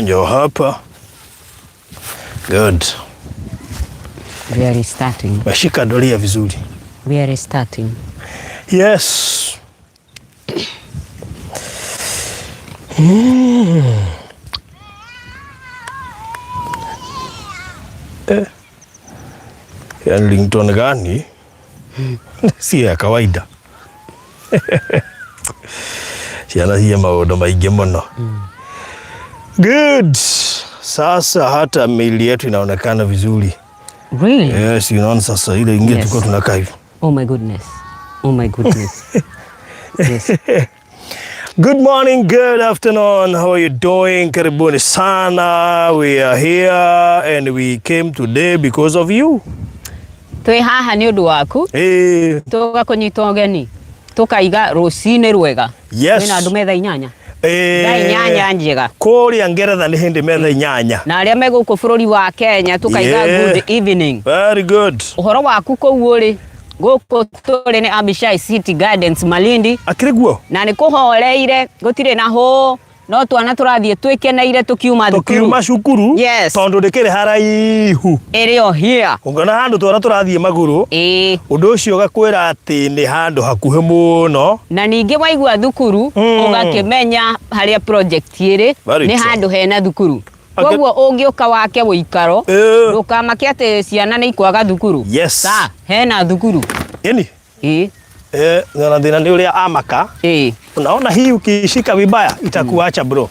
Njoo hapa. Good. We are starting. Washika doria vizuri. We are starting. Yes. Ringtone gani? Si ya kawaida. Siana hiya maodo maige mono. Good. Sasa hata miili yetu inaonekana vizuri. Really? Yes, unaona sasa ile ingine tuko tunakaa hivi. Oh my goodness. Oh my goodness. Yes. Good morning, good afternoon. How are you doing? Karibuni sana. We are here and we came today because of you. Twe haha ni undu waku. Tuga kunyita ugeni. Tukaiga rucine rwega. Yes. Wina andu metha inyanya. Inyanya njega. Kuria Ngeretha ni hindi metha inyanya. Na aria me guku bururi wa Kenya tukaiga good evening. Very good. Uhoro waku kou uri guku turi ni Abishai City Gardens Malindi. Akiriguo. Na ni kuhoreire gutire na ho no twana turathie twikeneire tukiuma thukuru. Tukiuma cukuru. Yes. Tondu ndikire haraihu. Irio here. Ungona handu twana turathie maguru. Undu ucio gakwira ati ni handu hakuhe muno. Na ningi waigua thukuru ugakimenya haria project iri ni handu hena thukuru. Koguo ungiuka wake wikaro ndukamake ati ciana ni ikwaga thukuru. Yes. Sa hena thukuru. Yani? Ngana thina ni uria amaka. Unaona hii ukishika vibaya itakuacha bro.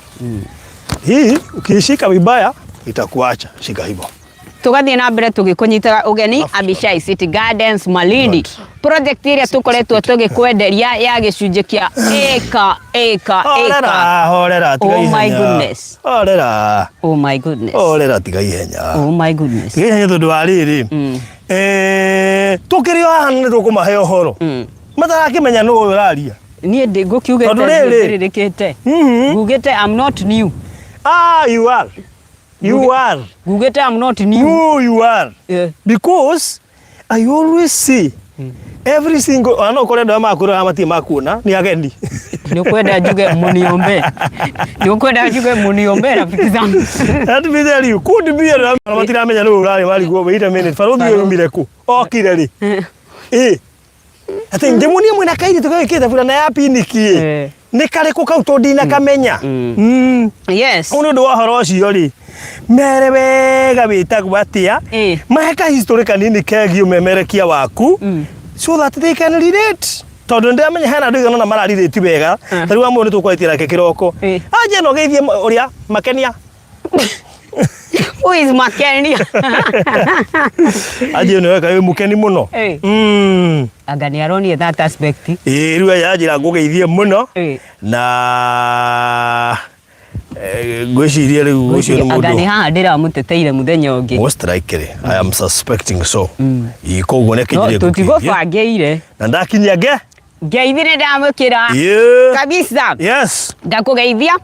Hii ukishika vibaya itakuacha. Shika hivyo. Tugathie na mbere tugikunyita ugeni Abishai City Gardens Malindi. Project iria tukoretwo tugikwenderia ya gicunje kia eka. Horera tiga ihenya. Oh my goodness. Horera. Oh my goodness. Horera tiga ihenya. Oh my goodness. Tiga ihenya tondu wa riri. Tukirio haha ni tukumahe uhoro. Matarakimenya no uraria. Nie ndi ngukiugete ndirikite. Ngugite I'm not new. You are. You are. Gugete I'm not new. No, you are. Because I always say every single kore ndo makuru amati makuna ni agendi. Nikwenda juge muniombe. Nikwenda juge muniombe rafiki zangu. That be there you could be a matira menya no urari mari go wait a minute. Faruthi yumire ku. Okire ri. Ati ngemunie mwina kairi tukaweketa fulana ya pinikie. Ni kare ku kauto ndina kamenya. Yes. Uno ndo wahoro ucio ri. Mere wega bitagwo atia. Maheka history kanini kegio memerekia waku. So that they can relate. Tondu ndamenya hana ndu igana na mararire wega. Tariwa mu ni tukwetira ke kiroko. Aje no geithie uria makenia. Who is Makenia? Aje no weka mukeni muno. Agani aroni that aspect. Riu ajira ngugeithie muno. Na gwiciria riu ucio ni mundu. Agani haha ndira muteteire muthenya ungi. Most likely I am suspecting so. Ikoguo nekijire tutigobangeire. Na ndakinya ngeithire ndamukira. Kabisa. Yes. Ndakugeithia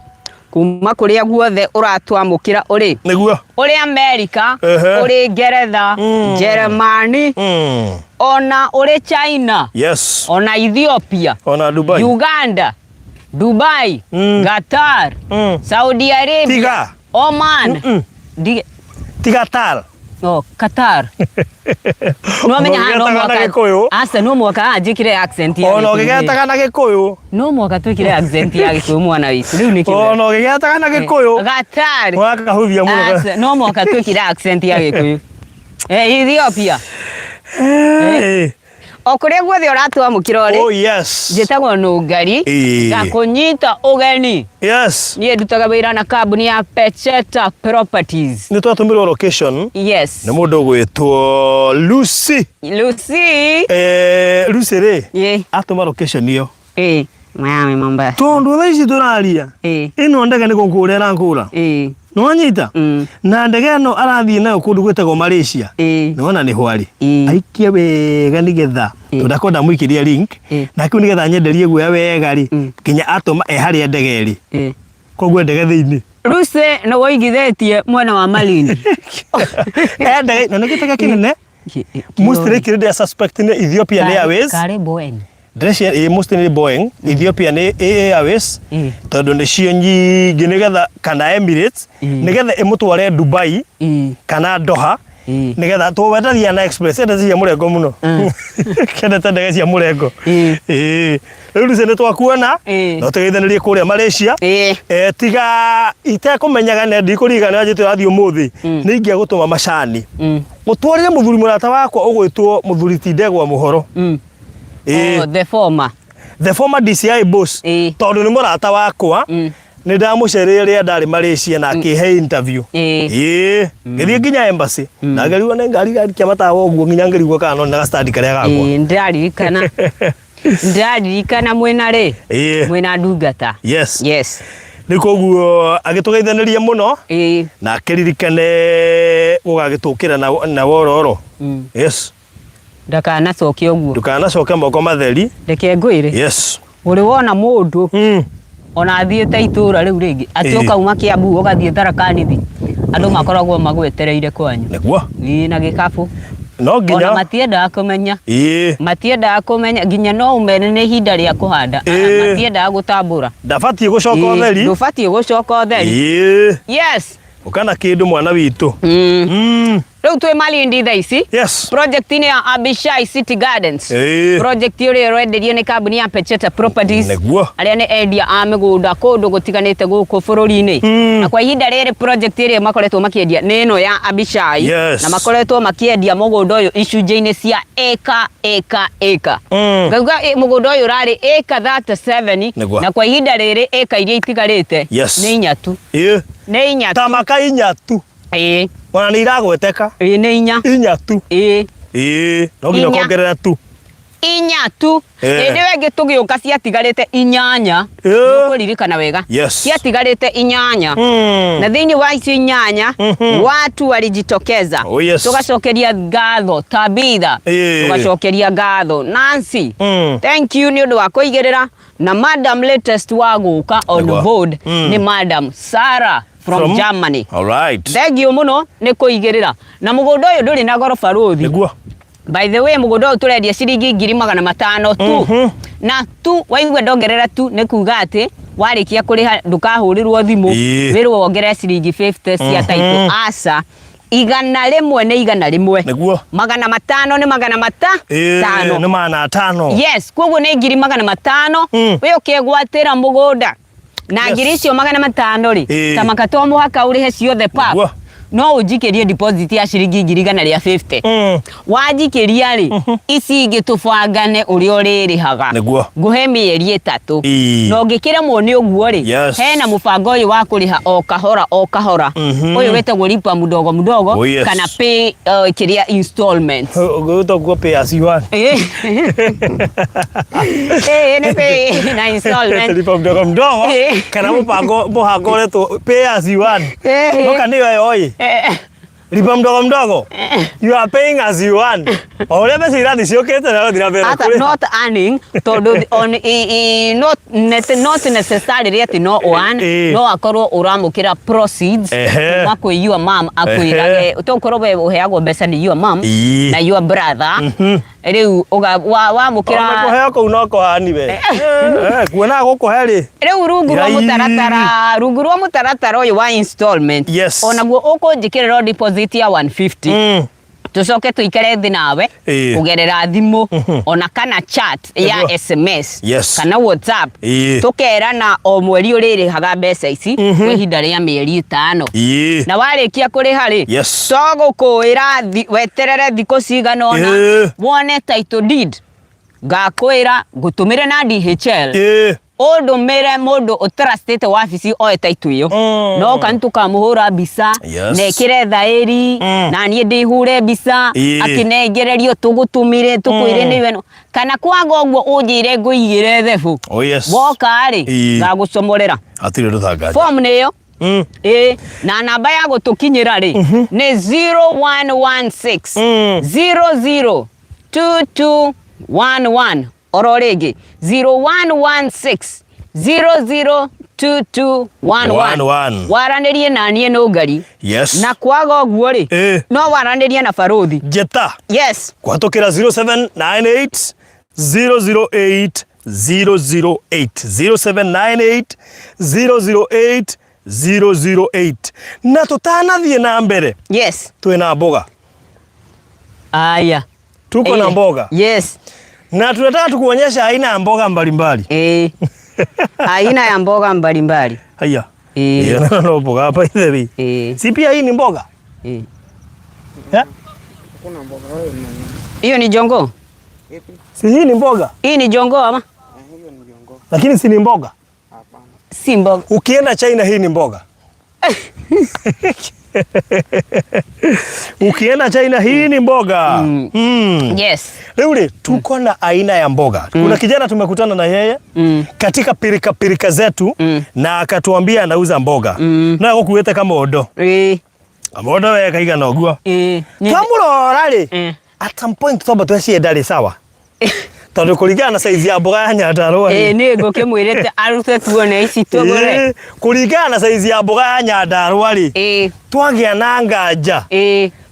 kuma kuria guothe uratwamukira uri. Niguo. Uri America, uri Ngeretha, Germany, ona uri China. Yes. Ona Ethiopia. Ona Dubai. Uganda. Dubai, Qatar, Saudi Arabia, Tiga. Oman. Qatar. Oh, Qatar. No menya hano mwaka. Asa no mwaka ajikire accent ya. Ono gigetaga na Gikuyu. No mwaka twikire accent ya Gikuyu mwana witu. Riu nikire. Ono gigetaga na Gikuyu. Qatar. Mwaka huvia muno. Asa no mwaka twikire accent ya Gikuyu. Ethiopia. Okuria guothe uratwamukira uri. Oh yes. Jetagwo no ngari. Gakunyita ugeni. Yes. Nie ndutaga wira na kambuni ya Pecheta Properties. Ni twatumirwo location. Yes. Na mundu gwitwo Lucy. Lucy ri. Atuma location iyo. Miami Mombasa. Tondu tha ici turaria. Ino ndege ni gukura ngura. No nyita. Na ndege no arathie nayo kundu gwitagwo Malaysia. Nona ni hwari. Aikia wega nigetha. Tudakonda mwikiria link. Na kiu nigetha nyenderie guoya wega ri. Kinya atuma haria ndege ri. Koguo ndege thiini. Lucy no woigithetie mwana wa Malindi. Ndege na nigitega kinene. Most likely they are suspecting Ethiopian Airways. Karibu eni. ndĩreciria mostly Boeing, Ethiopia nĩ Airways tondũ nĩcio nyingĩ nĩgetha kana Emirates nĩgetha ĩmũtware Dubai kana Doha nĩgetha tũwendagia na express ndege cia mũrengo mũno kendete ndege cia mũrengo rĩu nĩ twakuona no tũgeithanĩrie kũrĩa Malaysia tiga itekũmenyaga nĩ ndikũriga nĩ wanjĩte wathiĩ ũmũthĩ nĩ ingĩa gũtũma macani ũtwarĩre mũthuri mũrata wakwa ũgwĩtwo mũthuri ti Ndegwa Mũhoro the former DCI boss tondũ nĩ mũrata wakwa nĩ ndamũcereire rĩrĩa ndarĩ Malaysia na akĩhe interview gĩthiĩ nginya embassy na ngerigwo nĩ ngari kia matawa ũguo nginya ngerigwo kana no na stand karĩa gakwa ndaririkana mwena mwena Ndungata yes nĩ koguo agĩtũgeithanĩria mũno na akĩririkane gũgagĩtũkĩra na wororo yes ndakanacoke ũguo ndukanacoke moko matheri reke ngwĩre yes ũrĩ wona mũndũ ona thiĩte itũra rĩu rĩngĩ atĩ ũkauma Kiambu ũgathiĩ Tharaka Nithi andũ makoragwo magwetereire kwanyu nĩguo na gĩkabũ no nginya ona matiendaga kũmenya nginya no ũmene nĩ ihinda rĩa kũhanda matiendaga gũtambũra ndabatiĩ gũcoka ũtheri ndũbatiĩ gũcoka ũtheri yes ũkana kĩndũ mwana witũ rĩu twĩ Malindi thaa ici project -inĩ ya Abishai City Gardens project ĩrĩa ĩrenderio nĩ kambuni ya Pecheta Properties arĩa nĩ endia a mĩgũnda kũndũ gũtiganĩte gũkũ bũrũri-inĩ na kwa ihinda rĩrĩ project ĩrĩa makoretwo makĩendia nĩ ĩno ya Abishai na makoretwo makĩendia mũgũnda ũyũ icunjĩ-inĩ cia eka ngauga mũgũnda ũyũ ũrarĩ eka 37 na kwa ihinda rĩrĩ eka iria itigarĩte nĩ 4 tu nĩ 4 ta maka 4 tu wana nĩ iragweteka nĩ 4 tu no nginya kuongerera tu 4 tu ĩndĩ wengĩ tũgĩũka ciatigarĩte 8 ũkũririkana wega ciatigarĩte 8 na thĩinĩ wa icio 8 watu walijitokeza tugacokeria ngatho Tabitha tugacokeria ngatho Nancy thank you nĩ ũndũ wa kũigĩrĩra na madam latest wa gũka on board nĩ madam Sarah from Germany. All right. Thegio muno nĩ kũigĩrĩra na mũgũnda ũyũ ndũrĩ na gorofa rũthi nĩguo by the way mũgũnda ũyũ tũrendia ciringi 500 tu na tu waigua ndongerera tu nĩ kuga atĩ warĩkia kũrĩha ndũkahũrĩrwo thimũ wĩrwo wongerere ciringi 50 cia title aca 100 nĩ 100 nĩguo 500 nĩ 500 nĩ 500 yes koguo nĩ 500 we ũkĩgwatĩra mũgũnda na ngiri icio 500 rĩ ta makatwa mũhaka ũrĩhe ciothe pap no ũnjikĩrie deposit ya ciringi 150 wanjikĩria rĩ ici ingĩ tũbangane ũrĩa ũrĩrĩhaga ngũhe mĩeri 3 no ngĩkĩremwo nĩ ũguo rĩ hena mũbango ũyũ wa kũrĩha o kahora ũyũ wetagwo lipa mdogo kana pay kĩrĩa installments ũgũtagwo pay as you want nĩ pay na installment lipa mdogo kana mũbango ũretwo pay as you want no kanĩyo yoĩ lipa mdogo you are paying as you want ole mbeca irathi ciũkĩte na thira mbere kũrĩ not earning tondũ on not necessarily atĩ no one no akorwo ũramũkĩra proceeds kuma kwĩ your mom akwĩrage ũtokorwo we ũheagwo mbeca nĩ your mom na your brother rĩu wamũkĩra kũheo kũu no kũhani we kuona gũkũhe rĩ rĩu rungu rwa mũtaratara ũyũ wa installment onaguo ũkũnjĩkĩrĩrwo deposit ya 150 tucoke tuikare thĩ nawe kugerera thimũ ona kana chat ya SMS kana WhatsApp tukerana o mweri ũrĩrĩhaga mbeca ici kwa ihinda rĩa mĩeri 5 na warĩkia kũrĩha rĩ tũgũkwĩra weterere thikũ cigana ona wone title deed ngakwĩra ngũtũmĩre na DHL ũndũmĩre mũndũ ũtrustĩte wabici oe title ĩyo no kanĩtũkamũhũra mbica nekĩre thaĩri na niĩ ndĩhũre mbica akĩnengererio tũgũtũmĩre tũkwĩre nĩwe kana kwaga ũguo ũnjĩre ngũigĩre thebũ woka rĩ ngagũcomorera hatirĩ rũthangaja form nĩyo na namba ya gũtũkinyĩra rĩ nĩ 0116 002211 oro rĩngĩ 0116 002211 waranĩrie na niĩ no ngari na kwaga ũguo rĩ no waranĩrie na barothi njeta yes kũhatũkĩra 0798 008 0798 008 008. Na tutanathie na mbere. Yes. Twina mboga. Aya. Tuko na mboga. Yes. Na tunataka tukuonyesha aina ya mboga mbalimbali. Aina ya mboga mbalimbali. Haya. No mboga hapa hivi. Si pia hii ni mboga? Kuna mboga wewe mnani? Hiyo ni jongo? Si hii ni mboga? Hii ni jongo ama? Hiyo ni jongo. Lakini si ni mboga? Hapana. Si mboga. Ukienda China hii ni mboga. Ukienda China hii ni mboga. Yes. Leo tuko na aina ya mboga. Kuna kijana tumekutana na yeye katika pirika zetu na akatuambia anauza mboga. Na kukueta kama odo. Amodo we kaiga na ogua. Twamurora ri. At some point toba tweci ndari sawa. Tondu kuringana na size ya mboga ya Nyandarua. Ni ngukimwirite arute tuone ici tugure. Kuringana na size ya mboga ya Nyandarua ri. Twagia na nganja.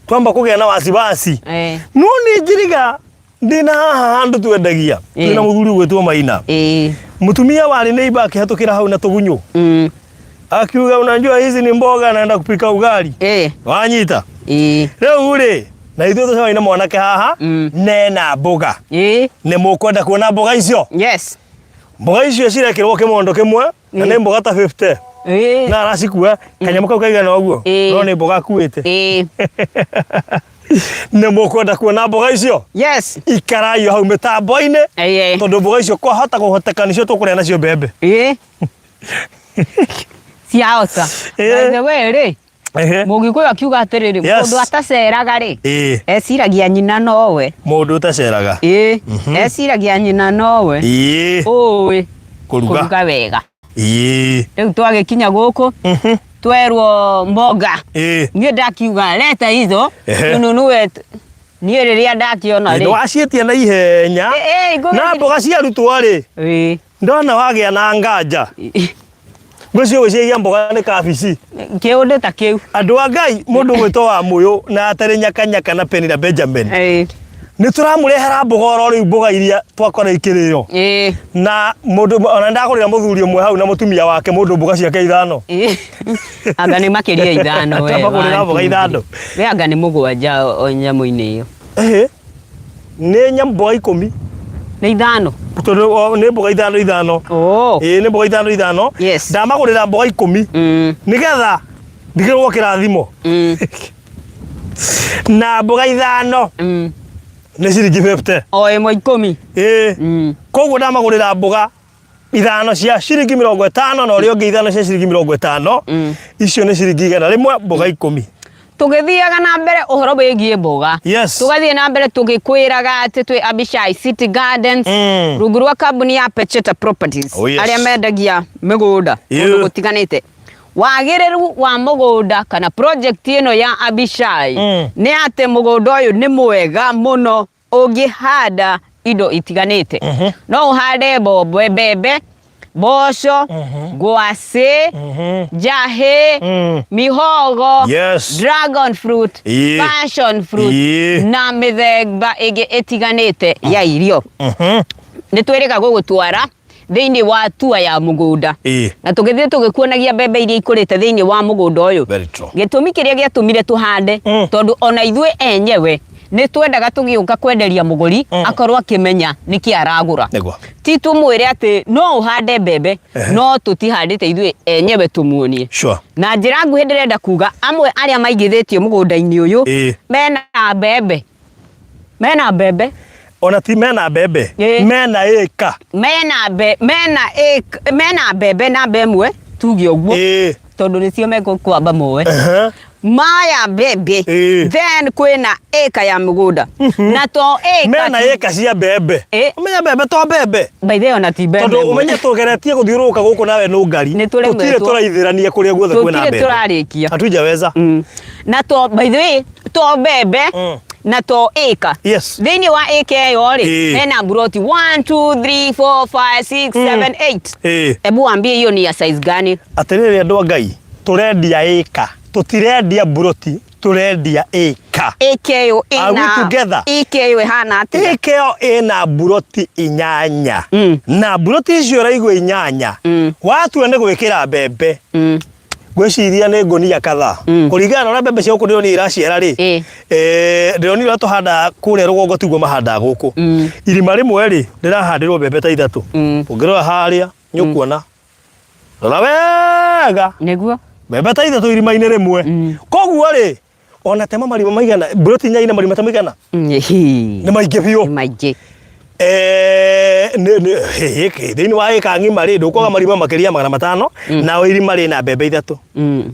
Twamba kugia na wasiwasi. No ni njiriga ndina haha handu twendagia. Twina muthuri gwetwo Maina. Mutumia wari neighbor akihatukira hau na tugunyu. Akiuga unajua hizi ni mboga naenda kupika ugali. Wanyita. Leo ule na ithuĩ tũcama ina mwanake haha nena mboga. Nĩ mũkwenda kuona mboga icio? Yes. Mboga icio cirekĩrwo kĩmondo kĩmwe na nĩ mboga ta 50. Na aracikua kanyamũ kau kaigana ũguo no nĩ mboga akuĩte. Nĩ mũkwenda kuona mboga icio? Yes. Ikarai hau mĩtambo-inĩ tondũ mboga icio kwahota kũhoteka nĩcio tũkũrĩa nacio mbembe. Ciaota. By the way ri. Mũgĩkũyũ akiuga atĩrĩrĩ mũndũ ataceraga ri eciragia nyina nowe. Mũndũ utaceraga. Eciragia nyina nowe. Ũĩ kũruga wega. Rĩu twagĩkinya gũkũ twerwo mboga. Niĩ ndakiuga leta hizo nunuwe niĩ rĩrĩa ndakiona ri. Waciĩtia na ihenya na mboga ciarutwo ri. Ndona wagĩa na nganja. Gũcio gũciagia mboga nĩ kabici. Kĩũndũ ta kĩu. Andũ a Ngai mũndũ gwĩtwo wa Mũyũ na atarĩ nyakanyaka na Penina Benjamin. Nĩ tũramũrehera mboga oro rĩu mboga iria twakora ikĩrĩo. Na mũndũ ona ndagũrĩra mũthuri ũmwe hau na mũtumia wake mũndũ mboga ciake 5. Anga nĩ makĩria 5 we. Twakũrĩra mboga 5. We anga nĩ 7 o nyamũ-inĩ ĩyo. Nĩ nyamũ mboga 10. Nĩ 5. Tondũ nĩ mboga 5. Nĩ mboga 5. Ndamagũrĩra mboga 10 nĩgetha ndigĩrwo kĩrathimo. Na mboga 5 nĩ ciringi 50. O ĩmwe 10. Koguo ndamagũrĩra mboga 5 cia ciringi 50 na ũrĩa ũngĩ 5 cia ciringi 50. Icio nĩ ciringi 100 mboga 10. Tugithiaga na mbere uhoro wigie mboga. Tugathie na mbere tugikwiraga ati twi Abishai City Gardens rungu rwa kambuni ya Pecheta Properties aria mendagia migunda undu gutiganite. Wagiriru wa mugunda kana project ino ya Abishai ni ati mugunda uyu ni mwega muno ungihanda indo itiganite. No uhande mbembe, mboco, ngwacĩ, njahĩ, mihogo, dragon fruit, passion fruit na mĩthemba ĩngĩ ĩtiganĩte ya irio. Nĩ twĩrĩga gũgũtwara thĩinĩ wa tour ya mũgũnda. Na tũgĩthiĩ tũgĩkuonagia mbembe iria ikũrĩte thĩinĩ wa mũgũnda ũyũ. Gĩtũmi kĩrĩa gĩatũmire tũhande tondũ ona ithuĩ enyewe nĩ twendaga tũgĩũka kwenderia mũgũri akorwo akĩmenya nĩkĩ aragũra. Ti tũmwĩre atĩ no ũhande mbembe no tũtihandĩte ithuĩ enyewe tũmuonie. Na njĩra nguhĩ ndĩrenda kuga amwe arĩa maigithĩtio mũgũnda-inĩ ũyũ mena mbembe ona ti mena mbembe mena ĩka mena mbembe na mbemwe tuge ũguo tondũ nĩcio megũkwamba moe maya mbembe then kwĩna ĩka ya mũgũnda na to ĩka mena ĩka cia mbembe ũmenya mbembe to mbembe by the way ona ti mbembe tondũ ũmenye tũgeretie gũthiũrũrũka gũkũ nawe nĩ ngari tũtirĩ tũraithĩrania kũrĩa guothe kwĩna mbembe tũrarĩkia hatujaweza na to by the way to mbembe na to ĩka thĩinĩ wa ĩka ĩyo rĩ hena buroti 1 2 3 4 5 6 7 8 ebu wambie hiyo ni ya size gani? Atĩrĩrĩ andũ a Ngai tũrendia ĩka tutirendia buroti turendia eka. Eka yo ihana atia. Eka yo ina buroti 8. Na buroti icio raigwo 8. Watu ende gwikira mbembe. Gwiciria ne ngonia kadhaa. Kuringana na mbembe cia kurio ni iraciara ri. Ndironi tuhanda kure rugongo tiguo mahanda guku. Irima rimwe ri ndirahandirwo mbembe ta 3. Ungirora haria nyukuona. Rora wega. Neguo. Mbembe ta 3 irima-ini rimwe. Koguo ri ona tema marima maigana buroti 8 marima ta maigana. Ni maingi biu. Ni maingi. Thini wa eka ng'ima ri ndukoga marima makiria 500 na irima ri na mbembe 3.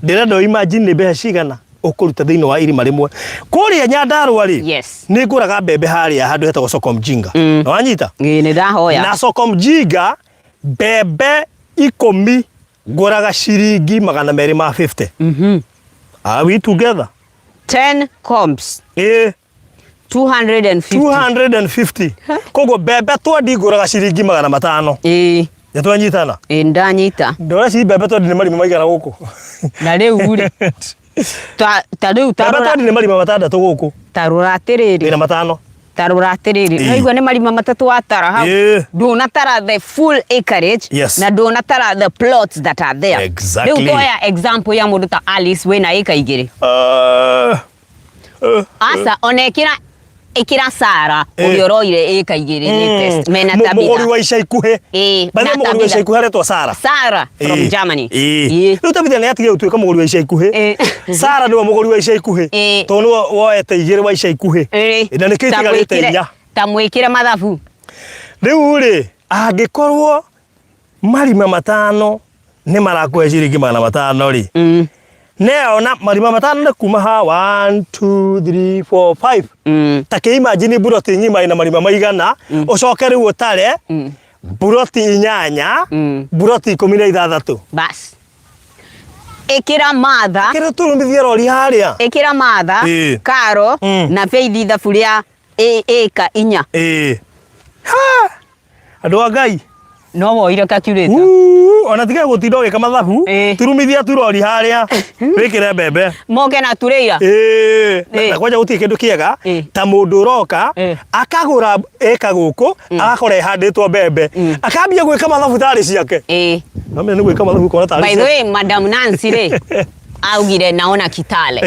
Ndirenda imagine ni mbeca cigana ukuruta thini wa irima rimwe kuria Nyandarua ri ni nguraga mbembe haria handu hetagwo soko mjinga no wanyita ni ndahoya na soko mjinga mbembe 10 nguraga ciringi 250. Are we together? 10 combs 250. Kogo bebe twadi nguraga ciringi 500. Yatwanyitana ndanyita ndora ci bebe twadi ni marima maigana guku na riu ri bebe twadi ni marima 6 guku tarura atiriri ina 5 tarura atiriri naigua ni marima 3 watara hau ndunatara the full acreage na ndunatara the plots that are there. Riu toya example ya mundu ta Alice wena eka 2 asa onekira ikira Sara ulioroire eka 2 ni test mena tabia mugori wa ica ikuhe bale mugori wa ica ikuhe retwa Sara from Germany riu tabia ni atige utuika mugori wa ica ikuhe Sara ni mugori wa ica ikuhe to ni woete 2 wa ica ikuhe na ni kitigarite 4 tamwikire mathabu riu ri angikorwo marima 5 ni marakwe ciringi 500 ri neo na marima 5 kuma ha 1 2 3 4 5 take imagine buroti ng'ima ina marima maigana ucoke riu utare buroti 8 buroti 16 bas ikira matha kira turumithia rori haria ikira matha karo na Faith thaburia eka 4 ha andu a Ngai no woire calculator ona tiga gutinda ugika mathabu turumithia turori haria wikire mbembe moke na tureira na kwaja gutie kindu kiega ta mundu uroka akagura eka guku agakora ihanditwo mbembe akambia gwika mathabu tari ciake name ni gwika mathabu kona tari by the way Madam Nancy re augire naona Kitale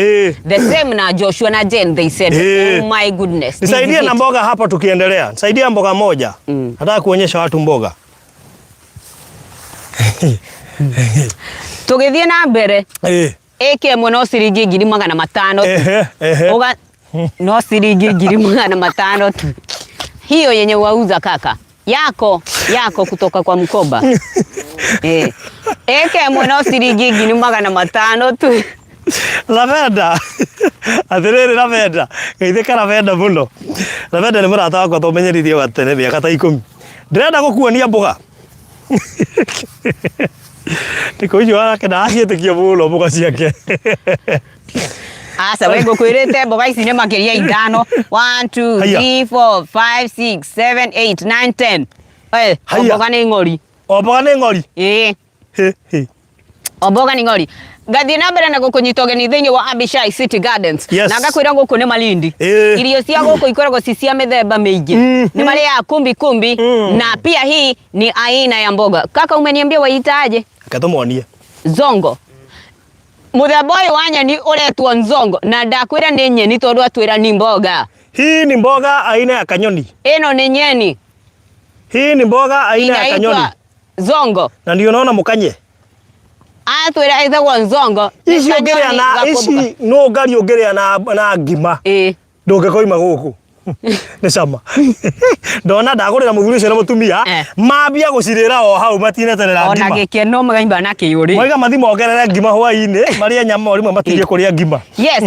the same na Joshua na Jen they said oh my goodness nisaidia na mboga hapa tukiendelea saidia mboga moja nataka kuonyesha watu mboga tugithie na mbere eke mwe no ciringi 500 oga no ciringi 500 tu hiyo yenye wauza kaka yako kutoka kwa mkoba eke mwe no ciringi 500 tu Lavenda atiriri lavenda geithika lavenda muno lavenda ni murata wakwa tumenyerithie watene miaka ta 10 ndirenda gukuonia mboga Tiko hiyo wake na acietikia muno mboga ciake asa wengo kwirite mboga ici ni makiria 5 1 2 3 4 5 6 7 8 9 10 mboga ni ngori mboga ni ngori gathi na mbere na gukunyita ugeni thiini wa Abishai City Gardens na ngakwira guku ni Malindi irio cia guku ikoragwo cia mithemba mingi ni mari ya kumbi na pia hii ni aina ya mboga kaka umeniambia waitaje akatomwonie zongo muthemba uyu wa nyeni uretwo nzongo na ndakwira ni nyeni tondu atwira ni mboga hii ni mboga aina ya kanyoni ino ni nyeni hii ni mboga aina ya kanyoni zongo na ndio naona mukanye atwira ithagwo nzongo ici ongerea na ici no ngari ongerea na ngima ndungekoima guku ni cama ndona ndagurira muthuri ucio na mutumia mambia gucirira o hau matineterera ngima ona gikeno magaimba na kiyuri moiga mathi mongerere ngima hwaini maria nyama rimwe matirie kuria ngima yes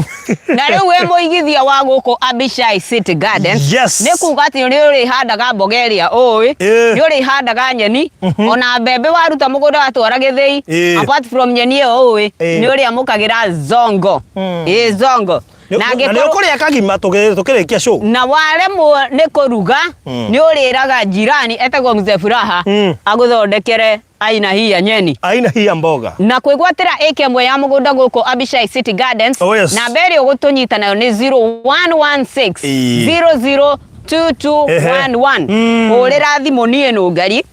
na riu we muigithia wa guku Abishai City Gardens ni kuga ati ni uri handaga mboga iria oi ni uri handaga nyeni ona mbembe waruta mugunda watwara Githii apart from nyeni oi ni uri amukagira zongo zongo na nä å kå rä a kagima tå kä rä kia show na waremwo nä kå ruga nä å rä raga jirani etagwo Mzee Furaha agå thondekere aina hia mboga na kwä gwatä ra ä mwe ya må gå nda gå kå Abishai City Gardens na mbere å gå tå nyita nayo nä 0116 002211 hurira thimå niä nå ngari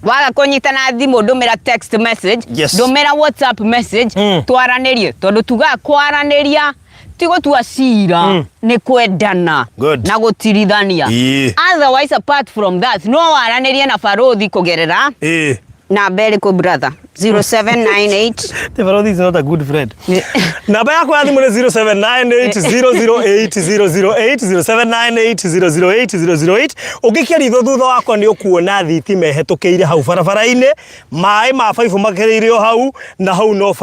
waga kå nyitana thimå ndå mä ra text message ndå mä ra WhatsApp message twaranä rie tondå tugaga kwaranä ria ti gå tua cira nä kwendana na gå tirithania otherwise apart from that no waranä rie na barothi kå gerera na mbere kå brother 0798 the Barothi is not a good friend. Namba yako ya thimu ni 0798008008 ugikia ritho thutha wakwa ni ukuona thitima hetũkĩire hau barabara-inĩ maĩ ma baibu makereire hau na hau no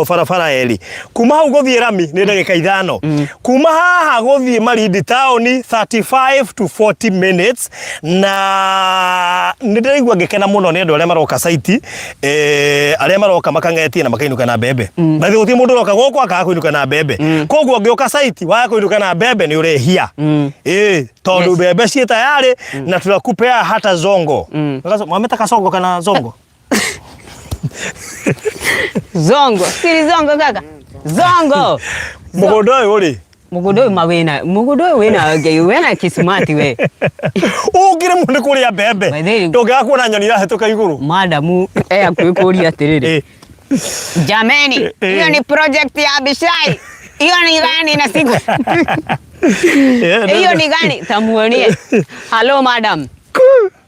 barabara eri kuma hau guthie Rami ni ndagika 5 kuma haha guthie Malindi town 35 to 40 minutes na ni ndĩraigua ngĩkena mũno nĩ andũ arĩa maroka site arĩa maroka makangetie na makainuka na mbembe na gũtirĩ mũndũ roka gũkũ akaga kũinuka na mbembe koguo ngĩoka site waga kũinuka na mbembe nĩ ũrehia tondũ mbembe ciĩ tayari na tunakupea hata zongo mwametaka songo kana zongo zongo siri zongo kaka zongo mũgũnda ũyũ rĩ mũgũnda ũyũ wĩna kismati we ũngĩre mũndũ kũrĩa mbembe ndũngĩaga kuona nyoni irahetũka igũrũ madamu akwĩkũria atĩrĩrĩ jameni hiyo ni project ya Abishai hiyo ni gani na siku hiyo ni gani tamuonie hello madam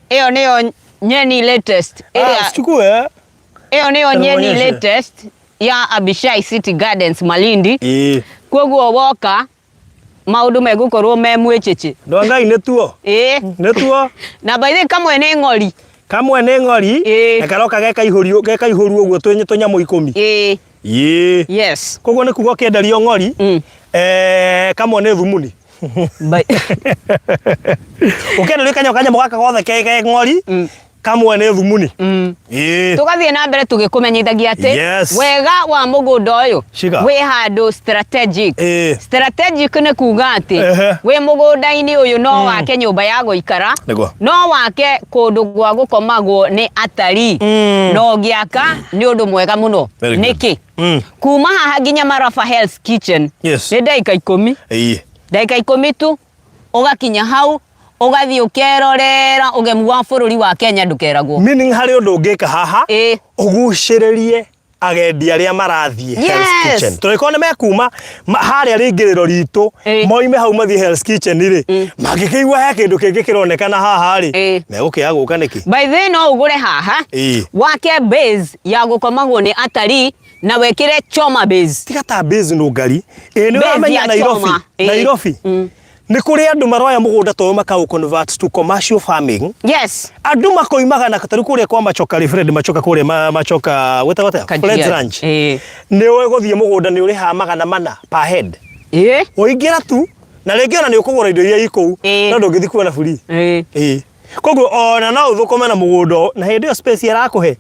hiyo niyo nyeni latest hiyo niyo nyeni latest ya Abishai City Gardens Malindi koguo woka maundu megukorwo me mwichichi ndo ngai nĩ tuo na by the kamwe nĩ ng'ori na karoka geka ihũru ũguo tũnyamũ 10 yes koguo nĩ kuga kĩenderio ng'ori kamwe nĩ thumuni ũkenderio kanyamũ gaka gothe ke ng'ori kamwe nĩ thumuni tugathie na mbere tugikumenyithagia ati wega wa mugunda ũyũ wi handu strategic nĩ kuga ati wi mugunda-inĩ ũyũ no wake nyũmba ya gũikara no wake kũndũ gwa gũkomagwo nĩ atalii no gĩaka nĩ ũndũ mwega mũno nĩkĩ kuma haha nginya Marafa Hell's Kitchen nĩ ndagĩka 10 tu ũgakinya hau ugathi ukerorera ugemu wa bururi wa Kenya ndukeragwo meaning hari undu ngika haha uguciririe agendi aria marathie Hell's Kitchen turikone mekuma haria ringiriro ritu moime hau mathie Hell's Kitchen ri magikigwa he kindu kingi kironekana haha ri megukia guka niki by the no ugure haha wake base ya gukomagwo ni atalii na wekire Choma base tigata base no ngari ni uramenya Nairobi ni kuri andu maroya mugunda to makau convert to commercial farming andu makoimaga na kataru kuri kwa machoka Fred machoka kuri machoka weta Fred Ranch ni we guthie mugunda ni uri ha magana mana per head uingira tu na rĩngĩ ona nĩ ũkũgũra indo iria ikũu no ndũngĩthi kuona free koguo ona no ũthũkũme na mũgũnda na hĩndĩ ĩyo space ĩrakũhe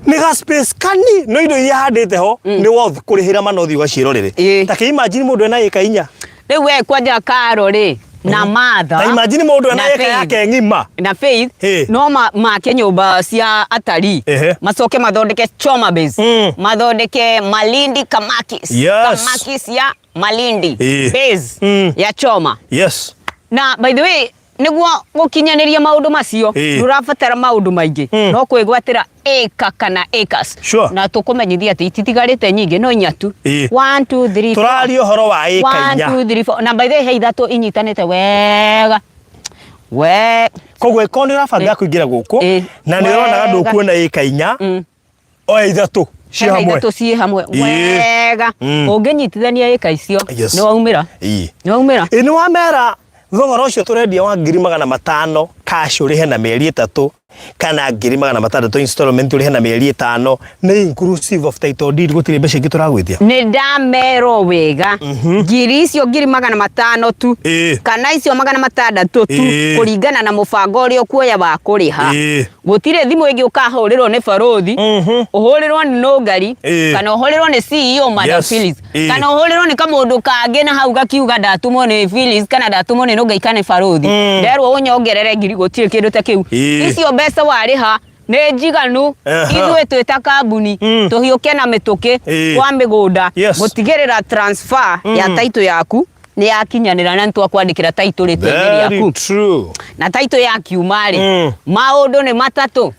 nĩ ga space kani no indo iria handĩte ho nĩ worth kũrĩhĩra manothi ũgacirorere ta imagine mũndũ ena ĩka 4 rĩu we kwanja karo rĩ na matha ta imagine mũndũ ena ĩka yake ng'ima na Faith no make nyũmba cia atalii macoke mathondeke Choma base mathondeke Malindi Kamakis ya Malindi base ya Choma na by the way niguo gukinyaniria maundu macio ndurabatara maundu maingi no kwigwatira eka kana acres na tukumenyithia ati ititigarite nyingi no inyatu 1 2 3 turari uhoro wa eka 1 2 3 4 na by the way ithatu inyitanite wega koguo ikondi urabanga kuingira guku na ni uronaga ndukuona eka 4 o ithatu ciĩ hamwe wega unginyitithania eka icio ni waumira ni wamera thogora ucio turendia wa 500,000 cash urihe na mĩeri 3 kana ngiri magana matandatũ installment uri hena mĩeri 5 nĩ inclusive of title deed gũtirĩ mbeca ingĩ tũragwĩtia. Nĩ ndamero wega ngiri icio ngiri magana matano tu kana icio magana matandatũ tu kũringana na mũbango ũrĩa kuoya wa kũrĩha. Gũtirĩ thimũ ĩngĩ ũkahũrĩrwo nĩ barothi ũhũrĩrwo nĩ Nũngari kana ũhũrĩrwo nĩ CEO Madam Phyllis kana ũhũrĩrwo nĩ kamũndũ kangĩ na hau gakiuga ndatumwo nĩ Phyllis kana ndatumwo nĩ Nũngai kana barothi nderwo ũnyongerere ngiri gũtirĩ kĩndũ ta kĩu. Icio mbeca warĩha nĩ njiganu ithuĩ twĩ ta kambuni tũhiũke na mĩtũkĩ kwa mĩgũnda gũtigĩrĩra transfer ya title yaku ni yakinyanira na ntwakwandikira title rĩtwa yaku na title yakiuma-rĩ maũndũ nĩ matatũ.